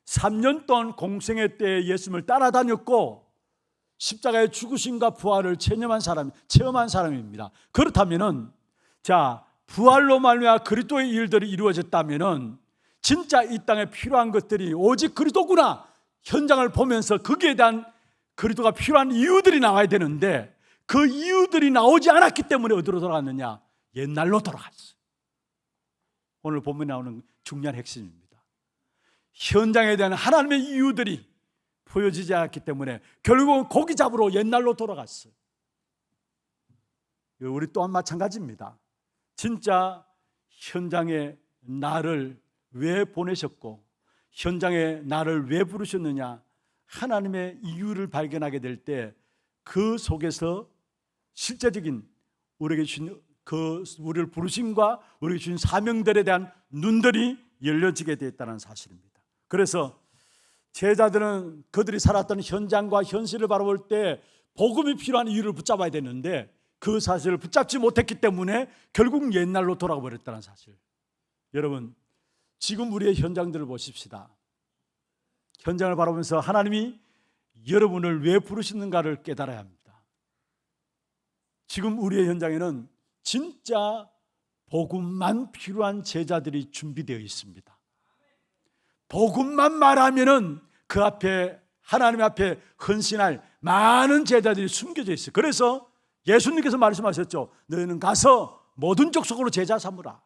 3년 동안 공생애 때 예수님을 따라다녔고 십자가의 죽으심과 부활을 체험한 사람입니다. 그렇다면은, 자, 부활로 말미암아 그리스도의 일들이 이루어졌다면은 진짜 이 땅에 필요한 것들이 오직 그리스도구나, 현장을 보면서 거기에 대한 그리스도가 필요한 이유들이 나와야 되는데, 그 이유들이 나오지 않았기 때문에 어디로 돌아갔느냐? 옛날로 돌아갔어요. 오늘 본문에 나오는 중요한 핵심입니다. 현장에 대한 하나님의 이유들이 보여지지 않았기 때문에 결국은 고기 잡으러 옛날로 돌아갔어요. 우리 또한 마찬가지입니다. 진짜 현장에 나를 왜 보내셨고 현장에 나를 왜 부르셨느냐, 하나님의 이유를 발견하게 될 때 그 속에서 실제적인 우리에게 주신 우리를 부르심과 우리에게 주신 사명들에 대한 눈들이 열려지게 되었다는 사실입니다. 그래서 제자들은 그들이 살았던 현장과 현실을 바라볼 때 복음이 필요한 이유를 붙잡아야 되는데 그 사실을 붙잡지 못했기 때문에 결국 옛날로 돌아가 버렸다는 사실. 여러분, 지금 우리의 현장들을 보십시다. 현장을 바라보면서 하나님이 여러분을 왜 부르시는가를 깨달아야 합니다. 지금 우리의 현장에는 진짜 복음만 필요한 제자들이 준비되어 있습니다. 복음만 말하면은 그 앞에 하나님 앞에 헌신할 많은 제자들이 숨겨져 있어요. 그래서 예수님께서 말씀하셨죠. 너희는 가서 모든 족속으로 제자 삼으라.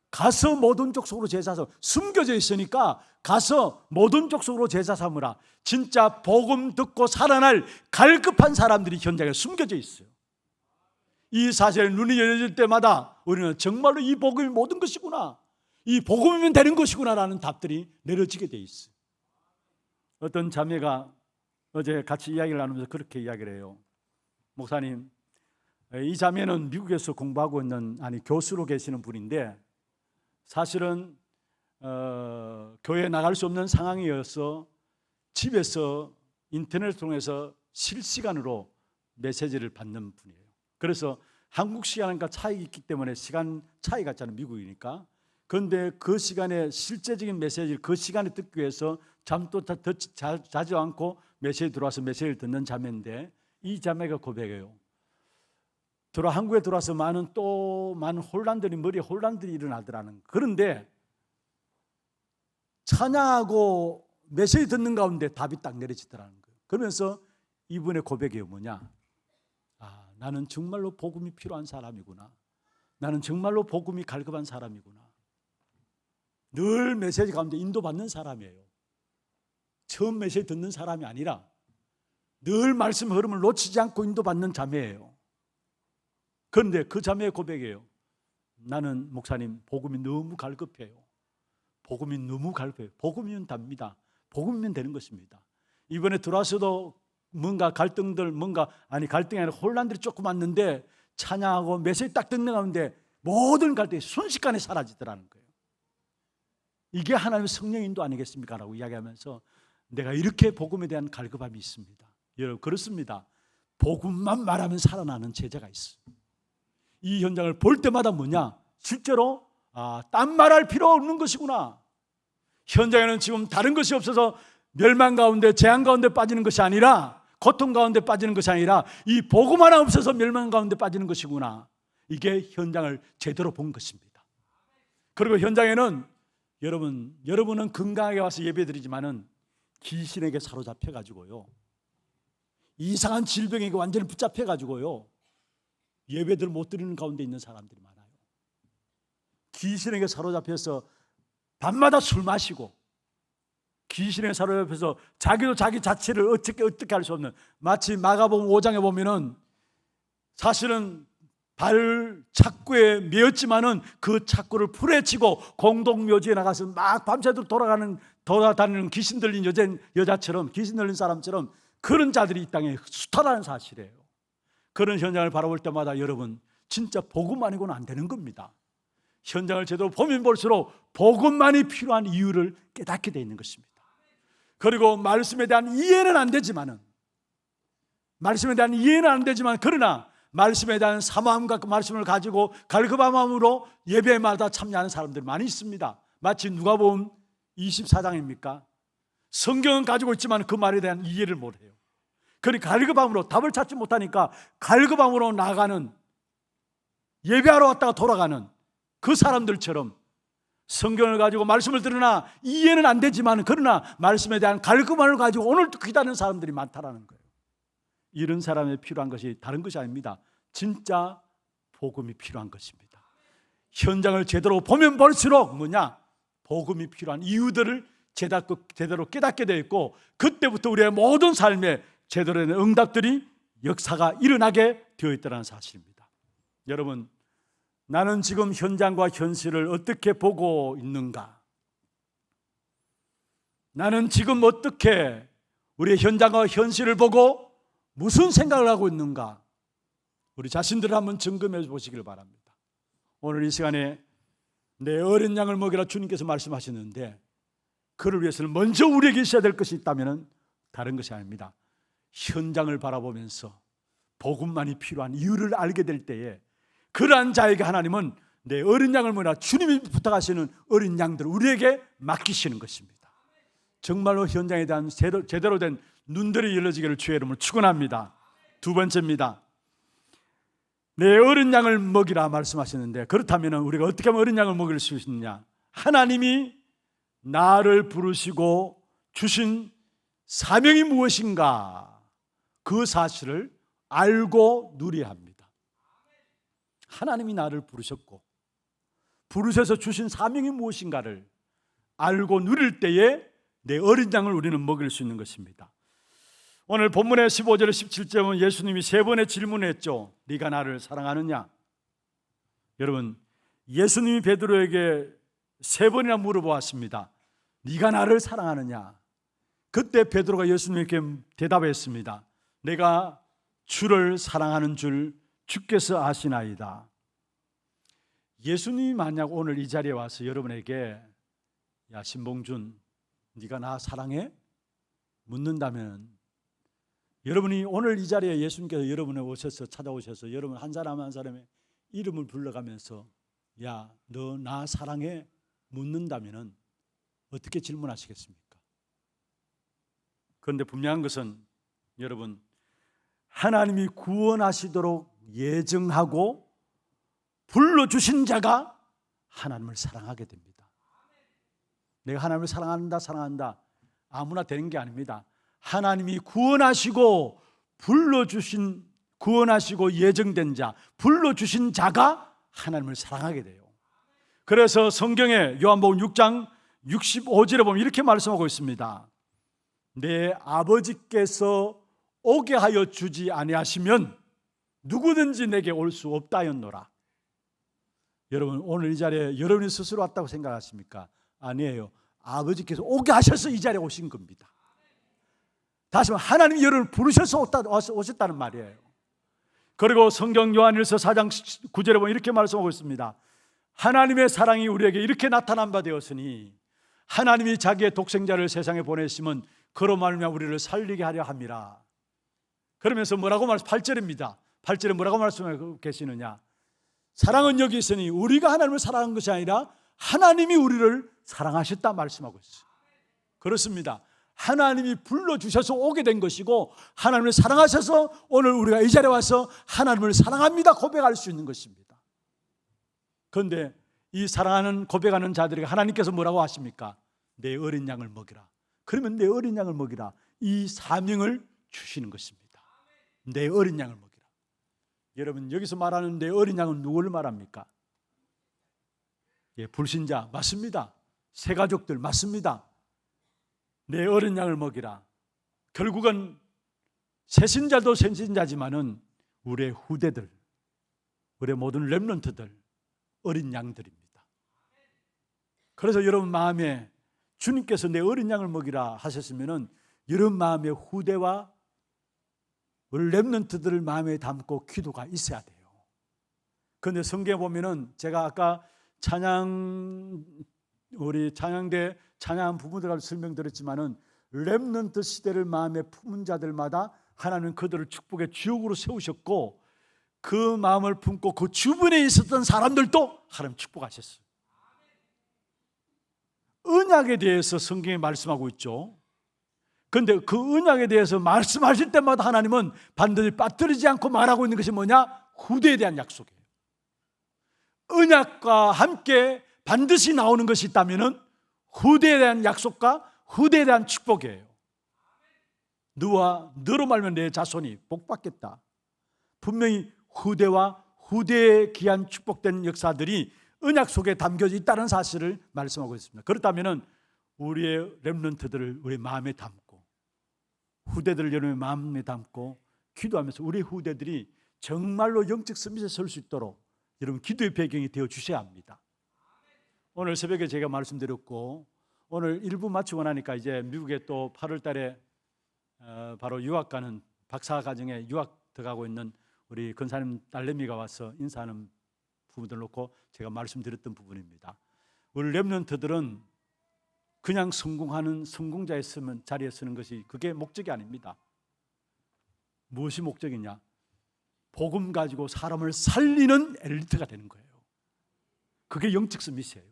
가서 모든 족속으로 제자 삼으라. 숨겨져 있으니까 가서 모든 족속으로 제자 삼으라. 진짜 복음 듣고 살아날 갈급한 사람들이 현장에 숨겨져 있어요. 이 사실에 눈이 열려질 때마다 우리는 정말로 이 복음이 모든 것이구나, 이 복음이면 되는 것이구나 라는 답들이 내려지게 돼 있어요. 어떤 자매가 어제 같이 이야기를 나누면서 그렇게 이야기를 해요. 목사님, 이 자매는 미국에서 공부하고 있는 교수로 계시는 분인데 사실은 교회에 나갈 수 없는 상황이어서 집에서 인터넷을 통해서 실시간으로 메시지를 받는 분이에요. 그래서 한국 시간과 차이가 있기 때문에 시간 차이가 있잖아요, 미국이니까. 그런데 그 시간에 실제적인 메시지를 그 시간에 듣기 위해서 잠도 자지 않고 메시지 들어와서 메시지를 듣는 자매인데 이 자매가 고백해요. 한국에 들어와서 많은 머리에 혼란들이 일어나더라는. 그런데 찬양하고 메시지 듣는 가운데 답이 딱 내려지더라는 거예요. 그러면서 이분의 고백이 뭐냐? 나는 정말로 복음이 필요한 사람이구나. 나는 정말로 복음이 갈급한 사람이구나. 늘 메시지 가운데 인도받는 사람이에요. 처음 메시지 듣는 사람이 아니라 늘 말씀 흐름을 놓치지 않고 인도받는 자매예요. 그런데 그 자매의 고백이에요. 나는 목사님 복음이 너무 갈급해요. 복음이 너무 갈급해요. 복음이면 답니다. 복음이면 되는 것입니다. 이번에 들어와서도 뭔가 갈등이 아니라 혼란들이 조금 왔는데 찬양하고 메시지 딱 듣는 가운데 모든 갈등이 순식간에 사라지더라는 거예요. 이게 하나님의 성령 인도 아니겠습니까? 라고 이야기하면서 내가 이렇게 복음에 대한 갈급함이 있습니다. 여러분, 그렇습니다. 복음만 말하면 살아나는 제자가 있어요. 이 현장을 볼 때마다 뭐냐? 실제로 딴 말할 필요 없는 것이구나. 현장에는 지금 다른 것이 없어서 멸망 가운데 재앙 가운데 빠지는 것이 아니라, 고통 가운데 빠지는 것이 아니라 이 복음 하나 없어서 멸망 가운데 빠지는 것이구나. 이게 현장을 제대로 본 것입니다. 그리고 현장에는 여러분은 건강하게 와서 예배드리지만은 귀신에게 사로잡혀 가지고요, 이상한 질병에게 완전히 붙잡혀 가지고요, 예배들 못 드리는 가운데 있는 사람들이 많아요. 귀신에게 사로잡혀서 밤마다 술 마시고 귀신에 사로잡혀서 자기도 자기 자체를 어떻게 할 수 없는, 마치 마가복음 5장에 보면은 사실은 발 착구에 매였지만은 그 착구를 풀에치고 공동묘지에 나가서 막 밤새도록 돌아다니는 귀신 들린 여자처럼, 귀신 들린 사람처럼 그런 자들이 이 땅에 수탈하는 사실이에요. 그런 현장을 바라볼 때마다 여러분, 진짜 복음 아니고는 안 되는 겁니다. 현장을 제대로 보면 볼수록 복음만이 필요한 이유를 깨닫게 되어 있는 것입니다. 그리고 말씀에 대한 이해는 안 되지만 그러나 말씀에 대한 사모함과 그 말씀을 가지고 갈급한 마음으로 예배마다 참여하는 사람들이 많이 있습니다. 마치 누가복음 24장입니까? 성경은 가지고 있지만 그 말에 대한 이해를 못해요. 그러니까 갈급함으로, 답을 찾지 못하니까 갈급함으로 나가는, 예배하러 왔다가 돌아가는 그 사람들처럼 성경을 가지고 말씀을 들으나 이해는 안 되지만 그러나 말씀에 대한 갈급함을 가지고 오늘도 기다리는 사람들이 많다라는 거예요. 이런 사람에 필요한 것이 다른 것이 아닙니다. 진짜 복음이 필요한 것입니다. 현장을 제대로 보면 볼수록 복음이 필요한 이유들을 제대로 깨닫게 되어 있고, 그때부터 우리의 모든 삶에 제대로 된 응답들이, 역사가 일어나게 되어 있다는 사실입니다. 여러분, 나는 지금 현장과 현실을 어떻게 보고 있는가? 나는 지금 어떻게 우리의 현장과 현실을 보고 무슨 생각을 하고 있는가? 우리 자신들을 한번 점검해 보시길 바랍니다. 오늘 이 시간에 내 어린 양을 먹이라 주님께서 말씀하셨는데 그를 위해서는 먼저 우리에게 있어야 될 것이 있다면 다른 것이 아닙니다. 현장을 바라보면서 복음만이 필요한 이유를 알게 될 때에 그러한 자에게 하나님은 내 어린 양을 뭐냐 주님이 부탁하시는 어린 양들을 우리에게 맡기시는 것입니다. 정말로 현장에 대한 제대로 된 눈들이 열려지기를 주의 이름으로 축원합니다. 두 번째입니다. 내 어린 양을 먹이라 말씀하셨는데, 그렇다면 우리가 어떻게 하면 어린 양을 먹일 수 있느냐? 하나님이 나를 부르시고 주신 사명이 무엇인가, 그 사실을 알고 누려야 합니다. 하나님이 나를 부르셔서 주신 사명이 무엇인가를 알고 누릴 때에 내 어린 양을 우리는 먹일 수 있는 것입니다. 오늘 본문의 15절 17절은 예수님이 세 번의 질문을 했죠. 네가 나를 사랑하느냐? 여러분, 예수님이 베드로에게 세 번이나 물어보았습니다. 네가 나를 사랑하느냐? 그때 베드로가 예수님께 대답했습니다. 내가 주를 사랑하는 줄 주께서 아시나이다. 예수님이 만약 오늘 이 자리에 와서 여러분에게 야 신봉준, 네가 나 사랑해? 묻는다면, 여러분이 오늘 이 자리에 예수님께서 여러분에 찾아오셔서 여러분 한 사람 한 사람의 이름을 불러가면서 야 너 나 사랑해? 묻는다면 어떻게 질문하시겠습니까? 그런데 분명한 것은 여러분, 하나님이 구원하시도록 예정하고 불러주신 자가 하나님을 사랑하게 됩니다. 내가 하나님을 사랑한다 아무나 되는 게 아닙니다. 하나님이 구원하시고 구원하시고 예정된 자, 불러주신 자가 하나님을 사랑하게 돼요. 그래서 성경에 요한복음 6장 65절에 보면 이렇게 말씀하고 있습니다. 내 아버지께서 오게 하여 주지 아니하시면 누구든지 내게 올 수 없다 하였노라. 여러분, 오늘 이 자리에 여러분이 스스로 왔다고 생각하십니까? 아니에요. 아버지께서 오게 하셔서 이 자리에 오신 겁니다. 다시 말하면 하나님이 여러분을 부르셔서 오셨다는 말이에요. 그리고 성경 요한일서 4장 9절에 보면 이렇게 말씀하고 있습니다. 하나님의 사랑이 우리에게 이렇게 나타난 바 되었으니 하나님이 자기의 독생자를 세상에 보내시면 그로 말미암아 우리를 살리게 하려 함이라. 그러면서 뭐라고 8절입니다. 8절에 뭐라고 말씀하고 계시느냐? 사랑은 여기 있으니 우리가 하나님을 사랑한 것이 아니라 하나님이 우리를 사랑하셨다 말씀하고 있어요. 그렇습니다. 하나님이 불러주셔서 오게 된 것이고 하나님을 사랑하셔서 오늘 우리가 이 자리에 와서 하나님을 사랑합니다 고백할 수 있는 것입니다. 그런데 이 사랑하는 고백하는 자들에게 하나님께서 뭐라고 하십니까? 내 어린 양을 먹이라. 그러면 내 어린 양을 먹이라, 이 사명을 주시는 것입니다. 내 어린 양을 먹이라. 여러분, 여기서 말하는 내 어린 양은 누구를 말합니까? 불신자 맞습니다. 새가족들 맞습니다. 내 어린 양을 먹이라. 결국은 새신자도 새신자지만은 우리의 후대들, 우리의 모든 렘넌트들, 어린 양들입니다. 그래서 여러분 마음에 주님께서 내 어린 양을 먹이라 하셨으면은 여러분 마음에 후대와 렘넌트들을 마음에 담고 기도가 있어야 돼요. 그런데 성경에 보면은 제가 아까 우리 찬양대 찬양한 부분들을 설명드렸지만은 렘넌트 시대를 마음에 품은 자들마다 하나님은 그들을 축복의 주역으로 세우셨고 그 마음을 품고 그 주변에 있었던 사람들도 하나님 축복하셨어요. 언약에 대해서 성경에 말씀하고 있죠. 그런데 그 언약에 대해서 말씀하실 때마다 하나님은 반드시 빠뜨리지 않고 말하고 있는 것이 뭐냐? 후대에 대한 약속이에요. 언약과 함께 반드시 나오는 것이 있다면 후대에 대한 약속과 후대에 대한 축복이에요. 너로 말면 내 자손이 복받겠다. 분명히 후대와 후대에 귀한 축복된 역사들이 언약 속에 담겨져 있다는 사실을 말씀하고 있습니다. 그렇다면 우리의 렘넌트들을 우리 마음에 담고 후대들을 여러분의 마음에 담고 기도하면서 우리 후대들이 정말로 영적 서밋에 설 수 있도록 여러분 기도의 배경이 되어 주셔야 합니다. 오늘 새벽에 제가 말씀드렸고 오늘 1부 마치고 나니까 이제 미국에 또 8월 달에 바로 유학 가는 박사과정에 유학 들어가고 있는 우리 권사님 딸내미가 와서 인사하는 부분들 놓고 제가 말씀드렸던 부분입니다. 우리 렘넌트들은 그냥 성공하는 성공자의 자리에 서는 것이 그게 목적이 아닙니다. 무엇이 목적이냐? 복음 가지고 사람을 살리는 엘리트가 되는 거예요. 그게 영적 서밋이에요.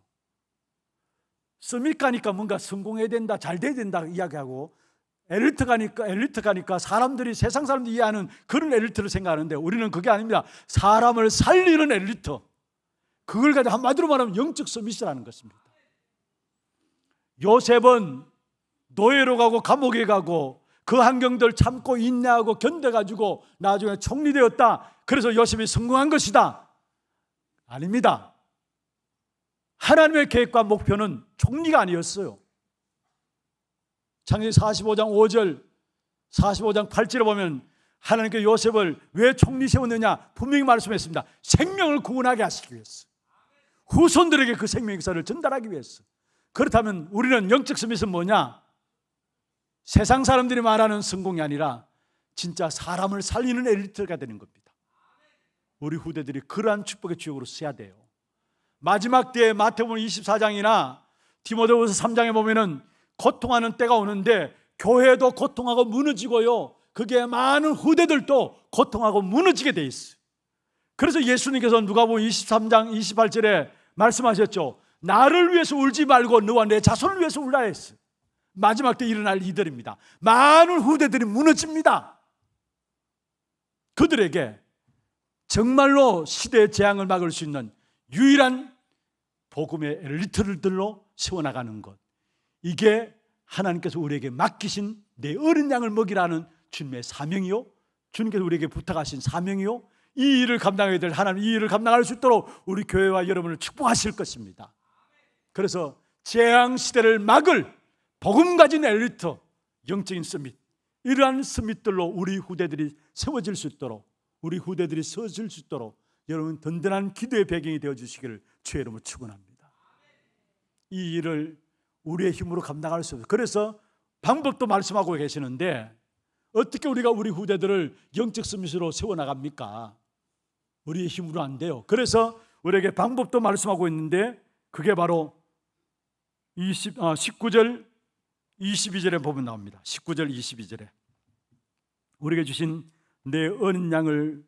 서밋 가니까 뭔가 성공해야 된다, 잘 돼야 된다 이야기하고, 엘리트 가니까 사람들이, 세상 사람들이 이해하는 그런 엘리트를 생각하는데, 우리는 그게 아닙니다. 사람을 살리는 엘리트. 그걸 가지고 한마디로 말하면 영적 서밋이라는 것입니다. 요셉은 노예로 가고 감옥에 가고 그 환경들 참고 인내하고 견뎌가지고 나중에 총리 되었다. 그래서 요셉이 성공한 것이다. 아닙니다. 하나님의 계획과 목표는 총리가 아니었어요. 창세기 45장 5절, 45장 8절에 보면 하나님께 요셉을 왜 총리 세웠느냐 분명히 말씀했습니다. 생명을 구원하게 하시기 위해서, 후손들에게 그 생명의 역사를 전달하기 위해서. 그렇다면 우리는 영적 서밋은 뭐냐? 세상 사람들이 말하는 성공이 아니라 진짜 사람을 살리는 엘리트가 되는 겁니다. 우리 후대들이 그러한 축복의 주역으로 써야 돼요. 마지막 때에 마태복음 24장이나 디모데후서 3장에 보면은 고통하는 때가 오는데, 교회도 고통하고 무너지고요, 그게 많은 후대들도 고통하고 무너지게 돼 있어요. 그래서 예수님께서 누가복음 23장 28절에 말씀하셨죠. 나를 위해서 울지 말고 너와 내 자손을 위해서 울라 했어요. 마지막 때 일어날 이들입니다. 많은 후대들이 무너집니다. 그들에게 정말로 시대의 재앙을 막을 수 있는 유일한 복음의 엘리트들로 세워나가는 것, 이게 하나님께서 우리에게 맡기신 내 어린 양을 먹이라는 주님의 사명이요, 주님께서 우리에게 부탁하신 사명이요, 이 일을 감당해야 될 하나님, 이 일을 감당할 수 있도록 우리 교회와 여러분을 축복하실 것입니다. 그래서 재앙 시대를 막을 복음 가진 엘리트, 영적인 서밋, 이러한 서밋들로 우리 후대들이 세워질 수 있도록, 우리 후대들이 서질 수 있도록 여러분 든든한 기도의 배경이 되어 주시기를 주의 이름으로 축원합니다. 이 일을 우리의 힘으로 감당할 수 없어요. 그래서 방법도 말씀하고 계시는데, 어떻게 우리가 우리 후대들을 영적 서밋으로 세워나갑니까? 우리의 힘으로 안 돼요. 그래서 우리에게 방법도 말씀하고 있는데, 그게 바로 19절 22절에 보면 나옵니다. 19절 22절에 우리에게 주신 내 어린 양을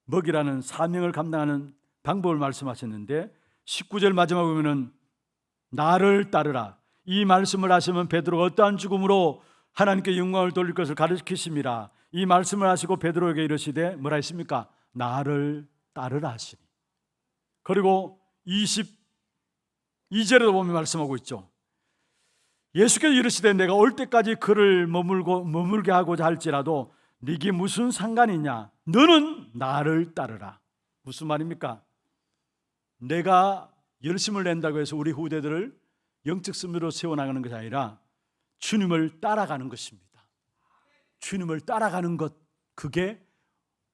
먹이라는 사명을 감당하는 방법을 말씀하셨는데, 19절 마지막에 보면은 나를 따르라, 이 말씀을 하시면 베드로가 어떠한 죽음으로 하나님께 영광을 돌릴 것을 가르치심이라. 이 말씀을 하시고 베드로에게 이르시되 뭐라 했습니까? 나를 따르라 하시니. 그리고 22절에도 보면 말씀하고 있죠. 예수께서 이르시되 내가 올 때까지 그를 머물게 하고자 할지라도 네게 무슨 상관이냐? 너는 나를 따르라. 무슨 말입니까? 내가 열심을 낸다고 해서 우리 후대들을 영적 서밋으로 세워나가는 것이 아니라 주님을 따라가는 것입니다. 주님을 따라가는 것, 그게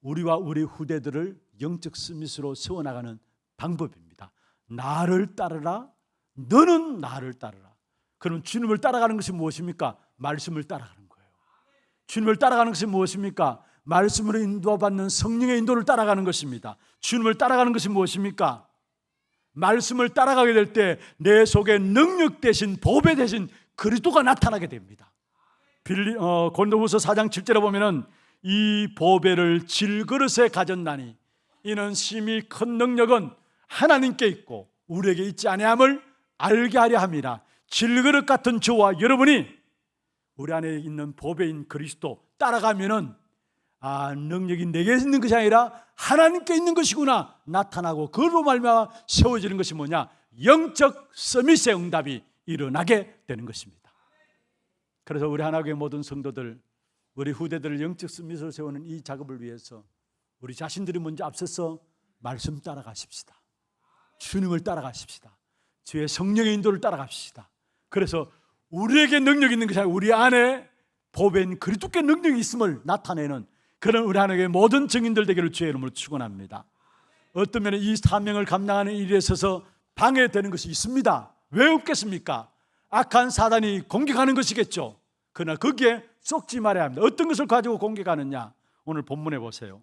우리와 우리 후대들을 영적 서밋으로 세워나가는 방법입니다. 나를 따르라, 너는 나를 따르라. 그럼 주님을 따라가는 것이 무엇입니까? 말씀을 따라가는 거예요. 주님을 따라가는 것이 무엇입니까? 말씀으로 인도받는 성령의 인도를 따라가는 것입니다. 주님을 따라가는 것이 무엇입니까? 말씀을 따라가게 될 때 내 속에 능력 대신 보배 대신 그리스도가 나타나게 됩니다. 고린도후서 4장 7절에 보면은 이 보배를 질그릇에 가졌나니 이는 심히 큰 능력은 하나님께 있고 우리에게 있지 아니함을 알게 하려 함이라. 질그릇 같은 저와 여러분이 우리 안에 있는 보배인 그리스도 따라가면은 능력이 내게 있는 것이 아니라 하나님께 있는 것이구나 나타나고, 그로 말미암아 세워지는 것이 뭐냐? 영적 서밋의 응답이 일어나게 되는 것입니다. 그래서 우리 하나교회 모든 성도들, 우리 후대들을 영적 서밋으로 세우는 이 작업을 위해서 우리 자신들이 먼저 앞서서 말씀 따라가십시다. 주님을 따라가십시다. 주의 성령의 인도를 따라갑시다. 그래서 우리에게 능력이 있는 것이 아니라 우리 안에 보배인 그리스도께 능력이 있음을 나타내는 그런 우리 하나님의 모든 증인들 되기를 주의 이름으로 축원합니다. 어떤 면에 이 사명을 감당하는 일에 있어서 방해되는 것이 있습니다. 왜 없겠습니까? 악한 사단이 공격하는 것이겠죠. 그러나 거기에 쏙지 말아야 합니다. 어떤 것을 가지고 공격하느냐? 오늘 본문에 보세요.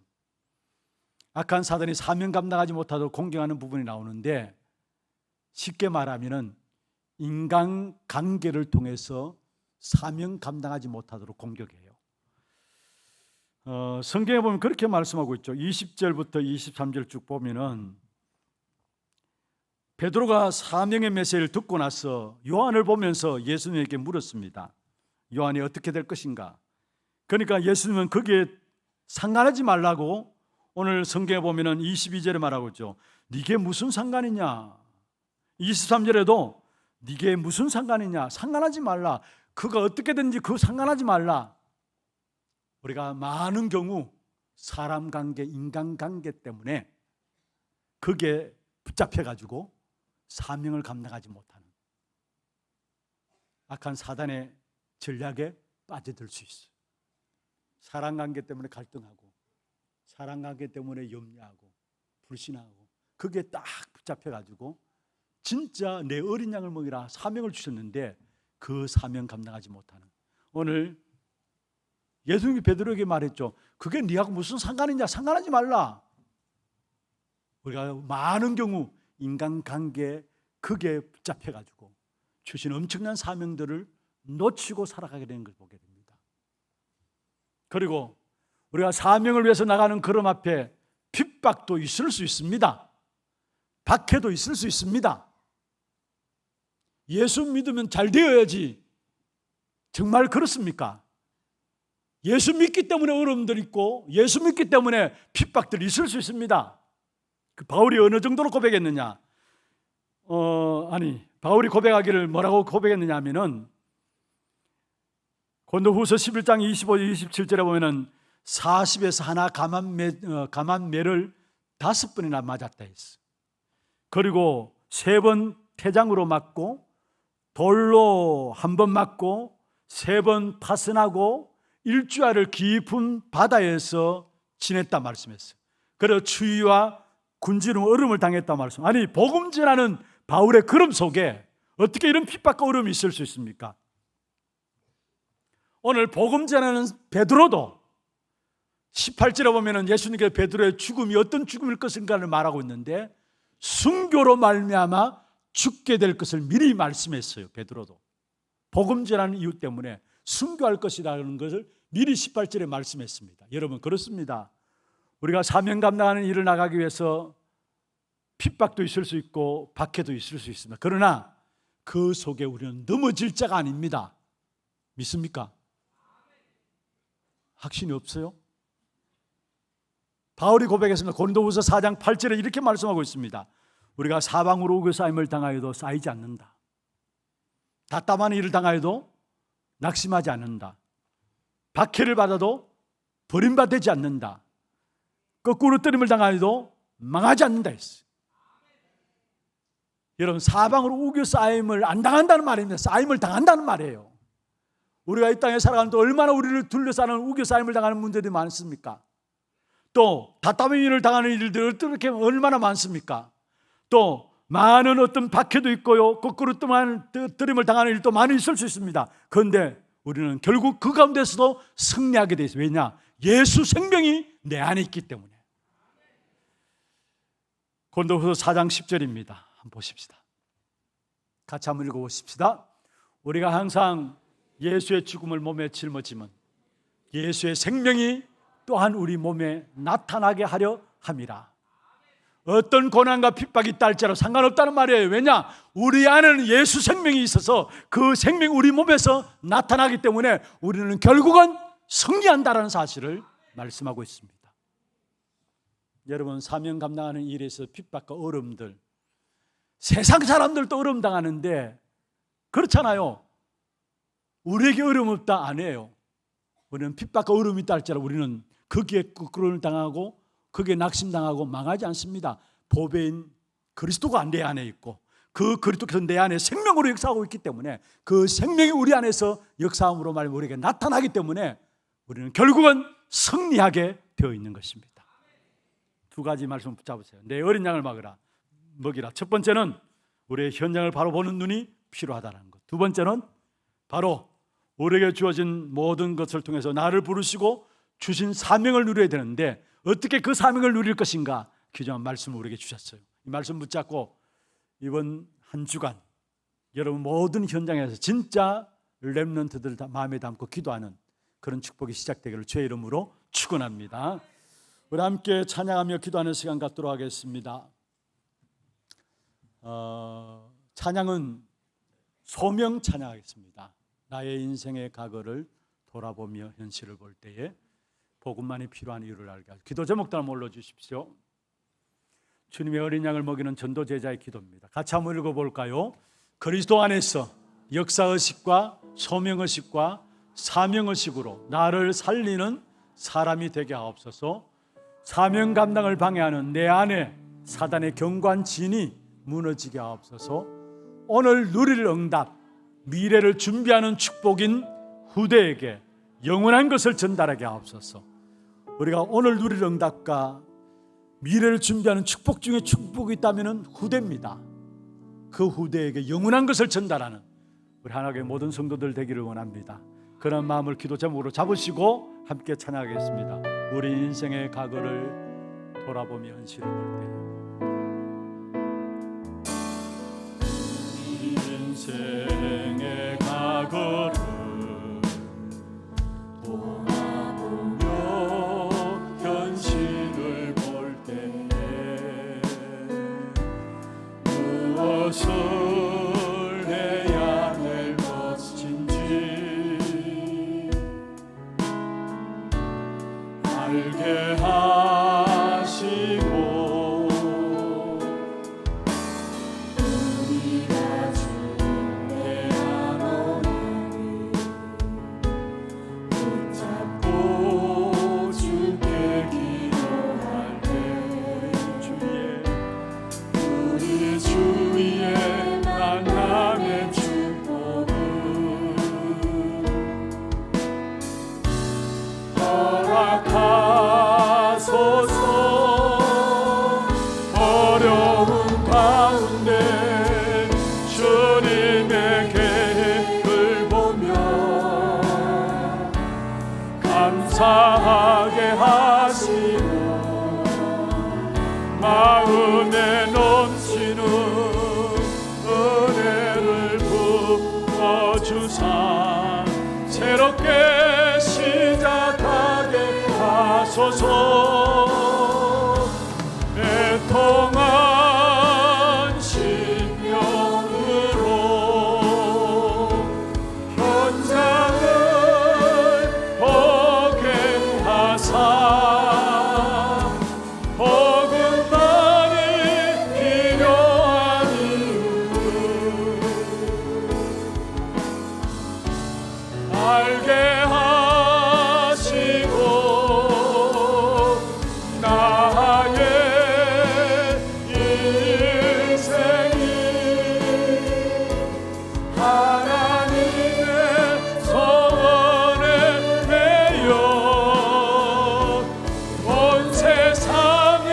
악한 사단이 사명 감당하지 못하도록 공격하는 부분이 나오는데, 쉽게 말하면은 인간관계를 통해서 사명 감당하지 못하도록 공격해요. 성경에 보면 그렇게 말씀하고 있죠. 20절부터 23절 쭉 보면은 베드로가 사명의 메시지를 듣고 나서 요한을 보면서 예수님에게 물었습니다. 요한이 어떻게 될 것인가? 그러니까 예수님은 거기에 상관하지 말라고 오늘 성경에 보면은 22절에 말하고 있죠. 네게 무슨 상관이냐? 23절에도 네게 무슨 상관이냐? 상관하지 말라. 그가 어떻게 되는지 그 상관하지 말라. 우리가 많은 경우 사람 관계, 인간 관계 때문에 그게 붙잡혀가지고 사명을 감당하지 못하는 악한 사단의 전략에 빠져들 수 있어요. 사람 관계 때문에 갈등하고, 사람 관계 때문에 염려하고, 불신하고, 그게 딱 붙잡혀가지고 진짜 내 어린 양을 먹이라 사명을 주셨는데 그 사명 감당하지 못하는. 오늘 예수님이 베드로에게 말했죠. 그게 네하고 무슨 상관이냐? 상관하지 말라. 우리가 많은 경우 인간관계에 그게 붙잡혀가지고 주신 엄청난 사명들을 놓치고 살아가게 되는 걸 보게 됩니다. 그리고 우리가 사명을 위해서 나가는 걸음 앞에 핍박도 있을 수 있습니다. 박해도 있을 수 있습니다. 예수 믿으면 잘 되어야지. 정말 그렇습니까? 예수 믿기 때문에 어려움들이 있고 예수 믿기 때문에 핍박들이 있을 수 있습니다. 그 바울이 어느 정도로 고백했느냐? 바울이 고백하기를 뭐라고 고백했느냐 하면은 고린도후서 11장 25, 27절에 보면은 40에서 하나 감한매를 5번이나 맞았다 했어. 그리고 3번 태장으로 맞고 돌로 1번 맞고 3번 파선하고 일주일을 깊은 바다에서 지냈다 말씀했어요. 그리고 추위와 군지름 얼음을 당했다 말씀. 아니 복음 전하는 바울의 걸음 속에 어떻게 이런 핍박과 어려움이 있을 수 있습니까? 오늘 복음 전하는 베드로도 18절에 보면은 예수님께서 베드로의 죽음이 어떤 죽음일 것인가를 말하고 있는데 순교로 말미암아 죽게 될 것을 미리 말씀했어요. 베드로도 복음 전하는 이유 때문에 순교할 것이라는 것을 미리 18절에 말씀했습니다. 여러분 그렇습니다. 우리가 사명 감당하는 일을 나가기 위해서 핍박도 있을 수 있고 박해도 있을 수 있습니다. 그러나 그 속에 우리는 넘어질 자가 아닙니다. 믿습니까? 확신이 없어요? 바울이 고백했습니다. 고린도후서 4장 8절에 이렇게 말씀하고 있습니다. 우리가 사방으로 우겨싸임을 당하여도 쌓이지 않는다. 답답한 일을 당하여도 낙심하지 않는다. 박해를 받아도 버림받지 않는다. 거꾸로 뜨림을 당하여도 망하지 않는다 했어요. 여러분 사방으로 우겨싸임을 안 당한다는 말입니다. 쌓임을 당한다는 말이에요. 우리가 이 땅에 살아가는데 얼마나 우리를 둘러싸는 우겨싸임을 당하는 문제들이 많습니까? 또 답답한 일을 당하는 일들이 어떻게 얼마나 많습니까? 또 많은 어떤 박해도 있고요, 거꾸로 뜨림을 당하는 일도 많이 있을 수 있습니다. 그런데 우리는 결국 그 가운데서도 승리하게 돼 있어요. 왜냐? 예수 생명이 내 안에 있기 때문에. 고린도후서 4장 10절입니다. 한번 보십시다. 같이 한번 읽어보십시다. 우리가 항상 예수의 죽음을 몸에 짊어지면 예수의 생명이 또한 우리 몸에 나타나게 하려 함이라. 어떤 고난과 핍박이 있다 할지라도 상관없다는 말이에요. 왜냐? 우리 안에는 예수 생명이 있어서 그 생명이 우리 몸에서 나타나기 때문에 우리는 결국은 승리한다는 사실을 말씀하고 있습니다. 여러분 사명 감당하는 일에서 핍박과 어려움들, 세상 사람들도 어려움 당하는데 그렇잖아요. 우리에게 어려움 없다 안 해요. 우리는 핍박과 어려움이 있다 할지라도 우리는 거기에 거꾸로를 당하고 거기에 낙심당하고 망하지 않습니다. 보배인 그리스도가 내 안에 있고 그 그리스도께서 내 안에 생명으로 역사하고 있기 때문에 그 생명이 우리 안에서 역사함으로 말하면 우리에게 나타나기 때문에 우리는 결국은 승리하게 되어 있는 것입니다. 두 가지 말씀 붙잡으세요. 내 어린 양을 먹이라. 첫 번째는 우리의 현장을 바로 보는 눈이 필요하다는 것. 두 번째는 바로 우리에게 주어진 모든 것을 통해서 나를 부르시고 주신 사명을 누려야 되는데 어떻게 그 사명을 누릴 것인가? 귀중한 말씀을 우리에게 주셨어요. 이 말씀 붙잡고 이번 한 주간 여러분 모든 현장에서 진짜 렘넌트들 다 마음에 담고 기도하는 그런 축복이 시작되기를 주의 이름으로 축원합니다. 우리 함께 찬양하며 기도하는 시간 갖도록 하겠습니다. 찬양은 소명 찬양하겠습니다. 나의 인생의 과거를 돌아보며 현실을 볼 때에 복음만이 필요한 이유를 알게 하시고, 기도 제목들 한번 올려주십시오. 주님의 어린 양을 먹이는 전도 제자의 기도입니다. 같이 한번 읽어볼까요? 그리스도 안에서 역사의식과 소명의식과 사명의식으로 나를 살리는 사람이 되게 하옵소서. 사명 감당을 방해하는 내 안에 사단의 경관진이 무너지게 하옵소서. 오늘 누릴 응답, 미래를 준비하는 축복인 후대에게 영원한 것을 전달하게 하옵소서. 우리가 오늘 누릴 응답과 미래를 준비하는 축복 중에 축복이 있다면 후대입니다. 그 후대에게 영원한 것을 전달하는 우리 하나님의 모든 성도들 되기를 원합니다. 그런 마음을 기도 제목으로 잡으시고 함께 찬양하겠습니다. 우리 인생의 과거를 돌아보며 현실을 볼 때, 인생의 과거를 돌아보며 현실을 볼 때 무엇을 해야 될 것인지 알게 하시고 우리가 준비하노니 붙잡고 주께 기도할 때 우리 주위에 만남의 축복을 허락하소서. 어려운 가운데 주님의 계획을 보며 감사하게 하시고 마음에 넘치는 은혜를 부어주사 새롭게 시작하게 하소서. 애통한 심령으로 현장을 보게 하사 복음만이 필요한 이유 알게 하시고 나의 인생이 하나님의 소원에 매여 온 세상에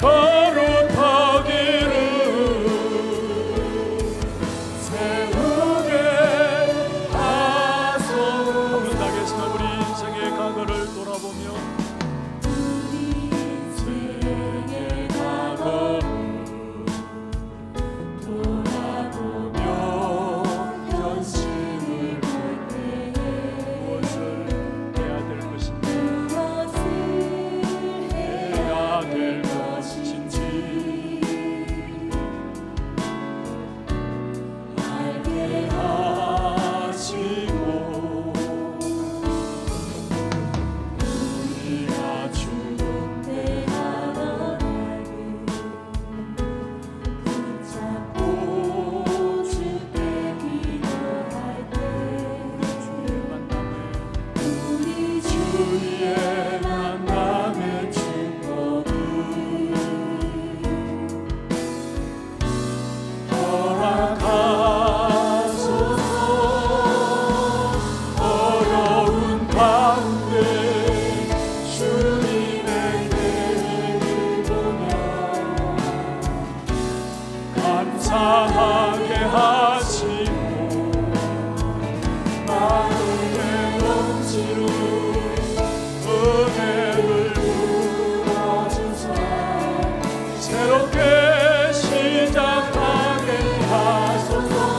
거룩하기를 세우게 하소서. 우리 인생의 과거를 돌아보며 인생의 과거를 돌아보며 현실을 볼 때 무엇을 해야 될 것인지 해야 될 것인지 알게 하시고 우리가 준비하노니 붙잡고 주께 기도할 때 우리 주의 만남의 축복을 허락하소서. 어려운 가운데 주님의 계획을 보며 감사하게 하시고 마음에 넘치는 은혜를 부어주사 새롭게 시작하게 하소서.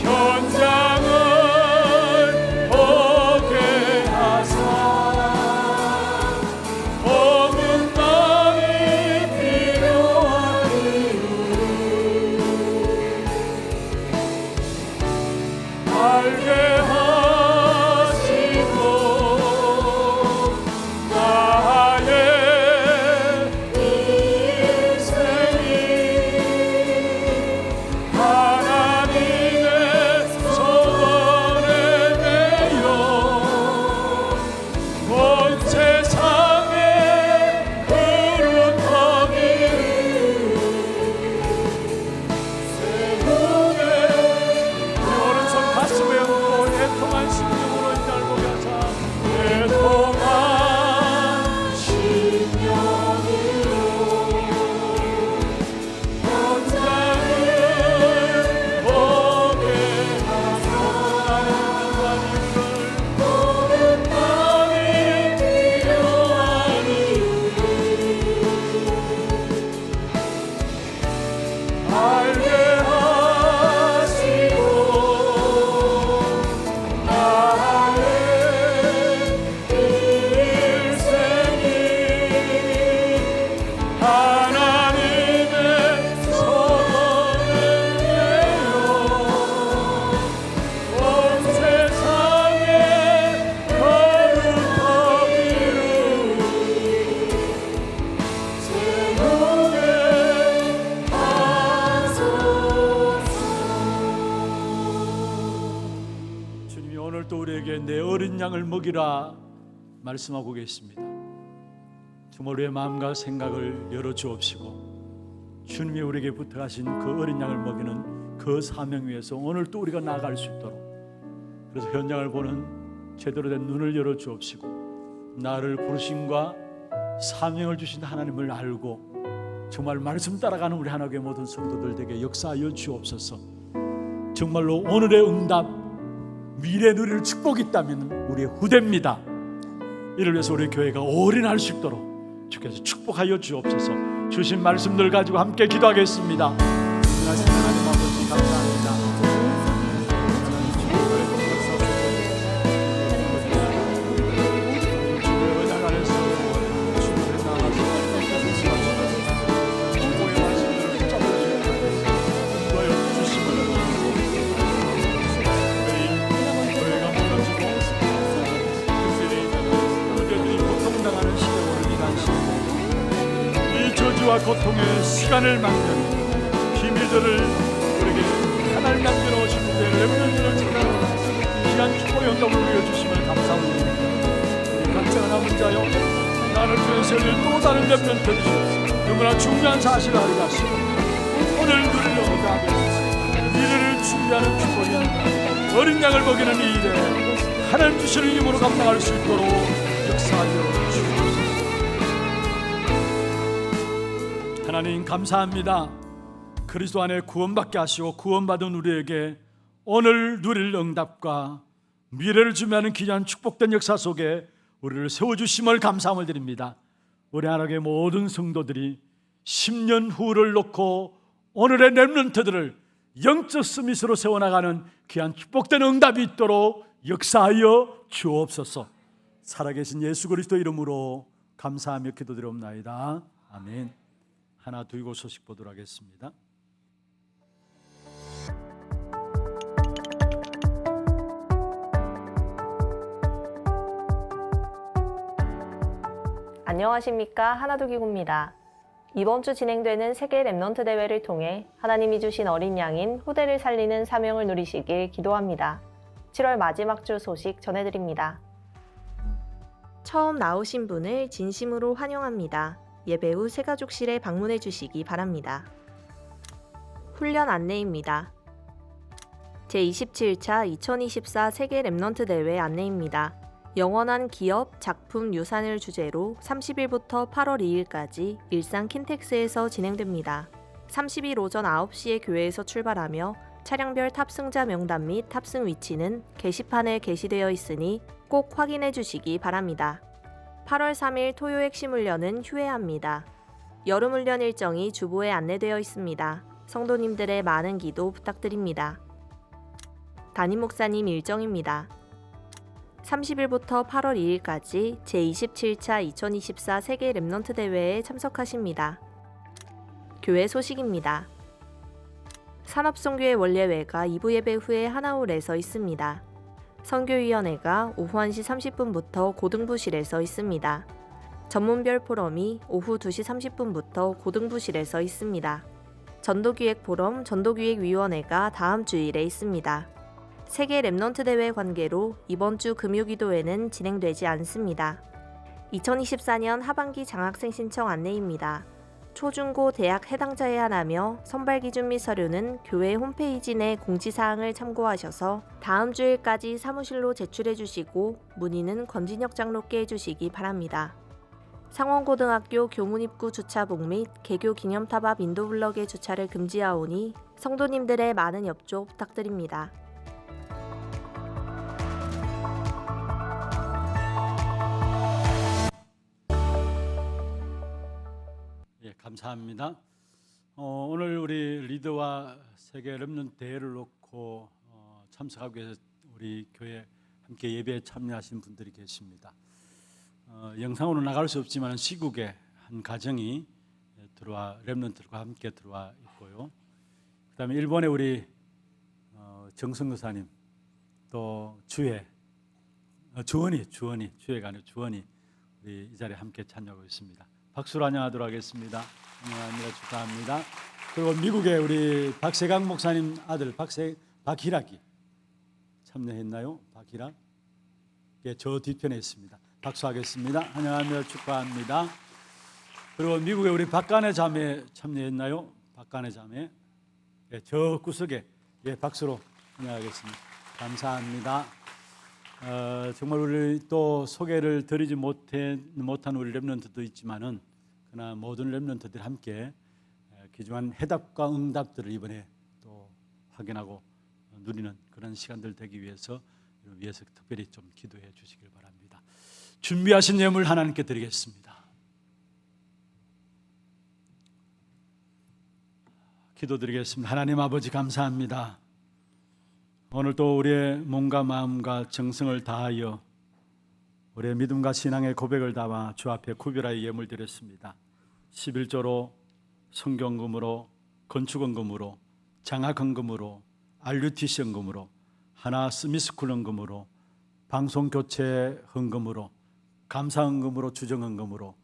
현장을 보게 하사 없는 마음이 필요하니 알게 하시고 나의 인생이 하나님의 손에 매여 온 세상에 흐뭇하기를 세우네. 우리 오른손 가슴에 얹고 애통한 심령으로 이 날 보게 하자. 애통한 심령으로 현장을 보게 하사 모든 마음이 필요하니 알게 하시고 나의 인생이 하나님의 손에 매여 온 세상에 거룩하기를 세우게 하소서. 주님이 오늘 또 우리에게 내 어린 양을 먹이라 말씀하고 계십니다. 정말 우리의 마음과 생각을 열어주옵시고 주님이 우리에게 부탁하신 그 어린 양을 먹이는 그 사명 위에서 오늘 또 우리가 나아갈 수 있도록, 그래서 현장을 보는 제대로 된 눈을 열어주옵시고 나를 부르심과 사명을 주신 하나님을 알고 정말 말씀 따라가는 우리 하나님의 모든 성도들 되게 역사하여 주옵소서. 정말로 오늘의 응답, 미래 누릴 축복이 있다면 우리의 후대입니다. 이를 위해서 우리 교회가 올인할 수 있도록 주께서 축복하여 주옵소서. 주신 말씀들 가지고 함께 기도하겠습니다. 하나님 아버지 감사합니다. 저주와 고통의 시간을 만드는 비밀들을 우리에게 하나님 남겨놓으시는데 렘넌트를 지키는 귀한 축복의 응답을 누려주심을 감사합니다. 우리 각자가 남은 자여 나를 위해서 또 다른 렘넌트 주시옵소서. 너무나 중요한 사실을 알게 하시고 오늘 누리려 얻어가게 하소서. 미래를 준비하는 축복이 어린 양을 먹이는 이 일에 하나님 주시는 힘으로 감당할 수 있도록 역사하여 주옵소서. 하나님 감사합니다. 그리스도 안에 구원받게 하시고 구원받은 우리에게 오늘 누릴 응답과 미래를 준비하는 귀한 축복된 역사 속에 우리를 세워주심을 감사함을 드립니다. 우리 하나님의 모든 성도들이 10년 후를 놓고 오늘의 렘넌트들을 영적 스미스로 세워나가는 귀한 축복된 응답이 있도록 역사하여 주옵소서. 살아계신 예수 그리스도 이름으로 감사하며 기도드리옵나이다. 아멘. 하나 두고 소식 보도록 하겠습니다. 안녕하십니까, 하나두기구입니다. 이번 주 진행되는 세계 렘넌트 대회를 통해 하나님이 주신 어린 양인 후대를 살리는 사명을 누리시길 기도합니다. 7월 마지막 주 소식 전해드립니다. 처음 나오신 분을 진심으로 환영합니다. 예배 후 새가족실에 방문해 주시기 바랍니다. 훈련 안내입니다. 제27차 2024 세계 렘넌트 대회 안내입니다. 영원한 기업, 작품, 유산을 주제로 30일부터 8월 2일까지 일산 킨텍스에서 진행됩니다. 30일 오전 9시에 교회에서 출발하며 차량별 탑승자 명단 및 탑승 위치는 게시판에 게시되어 있으니 꼭 확인해 주시기 바랍니다. 8월 3일 토요 핵심 훈련은 휴회합니다. 여름훈련 일정이 주보에 안내되어 있습니다. 성도님들의 많은 기도 부탁드립니다. 담임 목사님 일정입니다. 30일부터 8월 2일까지 제27차 2024 세계 렘넌트 대회에 참석하십니다. 교회 소식입니다. 산업선교회 원례회가 2부 예배 후에 하나홀에서 있습니다. 선교위원회가 오후 1시 30분부터 고등부실에서 있습니다. 전문별 포럼이 오후 2시 30분부터 고등부실에서 있습니다. 전도기획 포럼 전도기획위원회가 다음 주일에 있습니다. 세계 렘넌트 대회 관계로 이번 주 금요기도회는 진행되지 않습니다. 2024년 하반기 장학생 신청 안내입니다. 초중고 대학 해당자 예한하며 선발 기준 및 서류는 교회 홈페이지 내 공지사항을 참고하셔서 다음 주일까지 사무실로 제출해 주시고 문의는 권진혁 장로께 해주시기 바랍니다. 상원고등학교 교문 입구 주차복 및 개교 기념탑 앞 인도블럭의 주차를 금지하오니 성도님들의 많은 협조 부탁드립니다. 예, 감사합니다. 오늘 우리 리더와 세계 렘넌트 대회를 놓고 참석하기 위해서 우리 교회 함께 예배에 참여하신 분들이 계십니다. 영상으로 나갈 수 없지만 시국에 한 가정이 들어와 렘넌트들과 함께 들어와 있고요. 그다음에 일본의 우리 정성 교사님 또 주혜가 아니라 주원이 우리 이 자리에 함께 참여하고 있습니다. 박수로 안녕하도록 하겠습니다. 안녕합니다. 축하합니다. 그리고 미국의 우리 박세강 목사님 아들 박희락이 참여했나요? 박희락? 예, 저 뒤편에 있습니다. 박수하겠습니다. 환영하며 축하합니다. 그리고 미국의 우리 박간의 자매 참여했나요? 박간의 자매. 예, 저 구석에 예, 박수로 환영하겠습니다. 감사합니다. 정말 우리 또 소개를 드리지 못한 우리 렘넌트도 있지만은 그러나 모든 렘넌트들이 함께 귀중한 해답과 응답들을 이번에 또 확인하고 누리는 그런 시간들 되기 위해서 특별히 좀 기도해 주시길 바랍니다. 준비하신 예물 하나님께 드리겠습니다. 기도드리겠습니다. 하나님 아버지 감사합니다. 오늘 또 우리의 몸과 마음과 정성을 다하여 우리의 믿음과 신앙의 고백을 담아 주 앞에 구별하여 예물 드렸습니다. 11조로 성경금으로 건축원금으로 장학헌금으로 RUTC 헌금으로 하나 스미스쿨 헌금으로 방송교체 헌금으로 감사헌금으로 주정헌금으로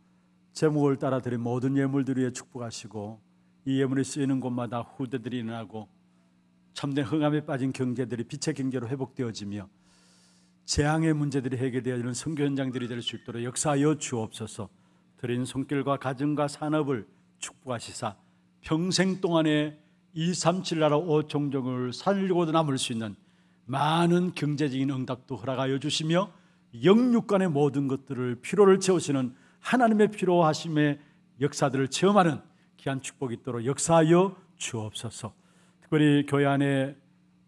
제목을 따라 드린 모든 예물들 위에 축복하시고 이 예물이 쓰이는 곳마다 후대들이 일어나고 참된 흥함에 빠진 경제들이 빛의 경제로 회복되어지며 재앙의 문제들이 해결되어지는 선교 현장들이 될 수 있도록 역사하여 주옵소서. 드린 손길과 가정과 산업을 축복하시사 평생 동안에 237 나라 5종족을 살리고도 남을 수 있는 많은 경제적인 응답도 허락하여 주시며 영육간의 모든 것들을 피로를 채우시는 하나님의 피로하심의 역사들을 체험하는 귀한 축복이 있도록 역사하여 주옵소서. 특별히 교회 안에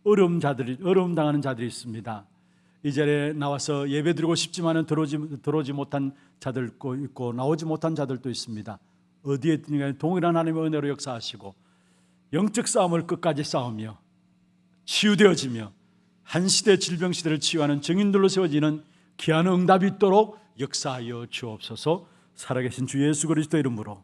어려움 당하는 자들이 있습니다. 이 자리에 나와서 예배드리고 싶지만은 들어오지 못한 자들도 있고 나오지 못한 자들도 있습니다. 어디에 있든지 동일한 하나님의 은혜로 역사하시고 영적 싸움을 끝까지 싸우며 치유되어지며 한 시대 질병 시대를 치유하는 증인들로 세워지는 귀한 응답이 있도록 역사하여 주옵소서. 살아계신 주 예수 그리스도 이름으로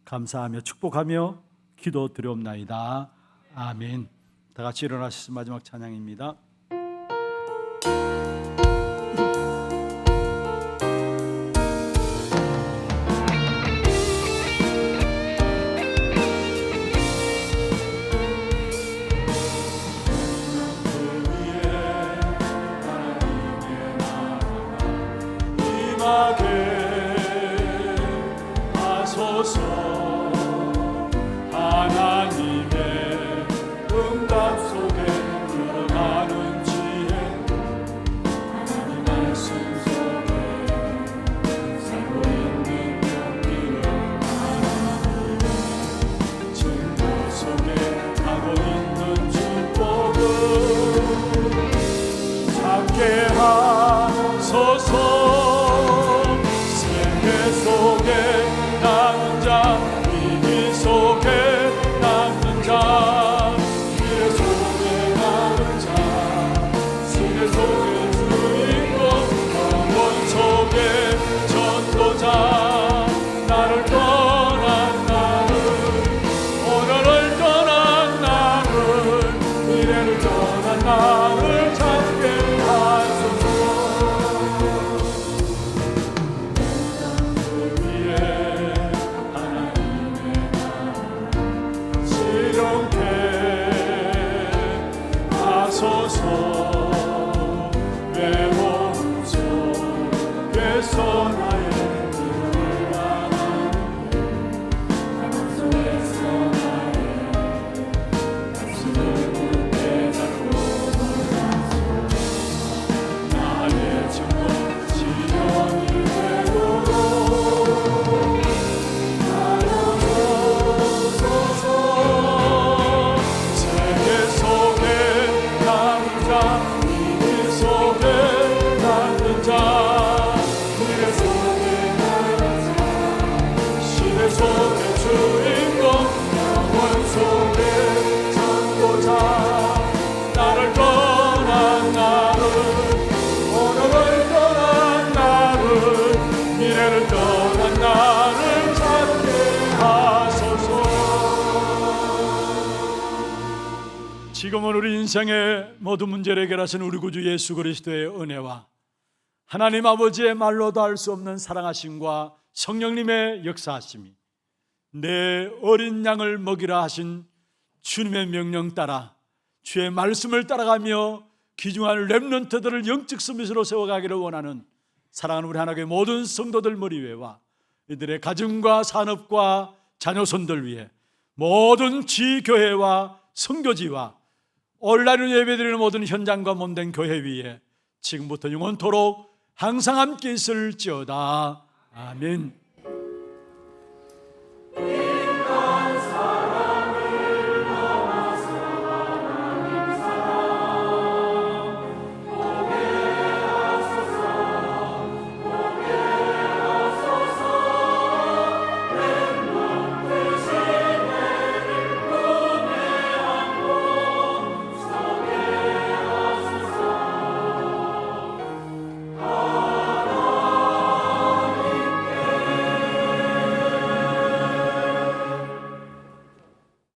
감사하며 축복하며 기도드리옵나이다. 아멘. 다 같이 일어나셔서 마지막 찬양입니다. 세계 속에 나 혼자 내 몸속에서 나의 뜻을 하나님 가슴에서 나의 가슴을 굳게 잡고 나의 증거 지령이 되도록 하여주소서. 세계 속에 가는 자, 미래 속에 가는 자, 미래 속에 가는 자, 시대 속의 주인공, 영원 속의 전도자, 나를 떠난 나를, 오늘을 떠난 나를, 미래를 떠난 나를 찾게 하소서. 지금은 우리 인생의 모든 문제를 해결하신 우리 구주 예수 그리스도의 은혜와 하나님 아버지의 말로도 할 수 없는 사랑하심과 성령님의 역사하심이 내 어린 양을 먹이라 하신 주님의 명령 따라 주의 말씀을 따라가며 귀중한 렘넌트들을 영적 서밋으로 세워가기를 원하는 사랑하는 우리 하나님의 모든 성도들 머리 위에와 이들의 가정과 산업과 자녀손들 위해 모든 지교회와 선교지와 온라인으로 예배드리는 모든 현장과 몸된 교회 위에 지금부터 영원토록 항상 함께 있을지어다. 아멘.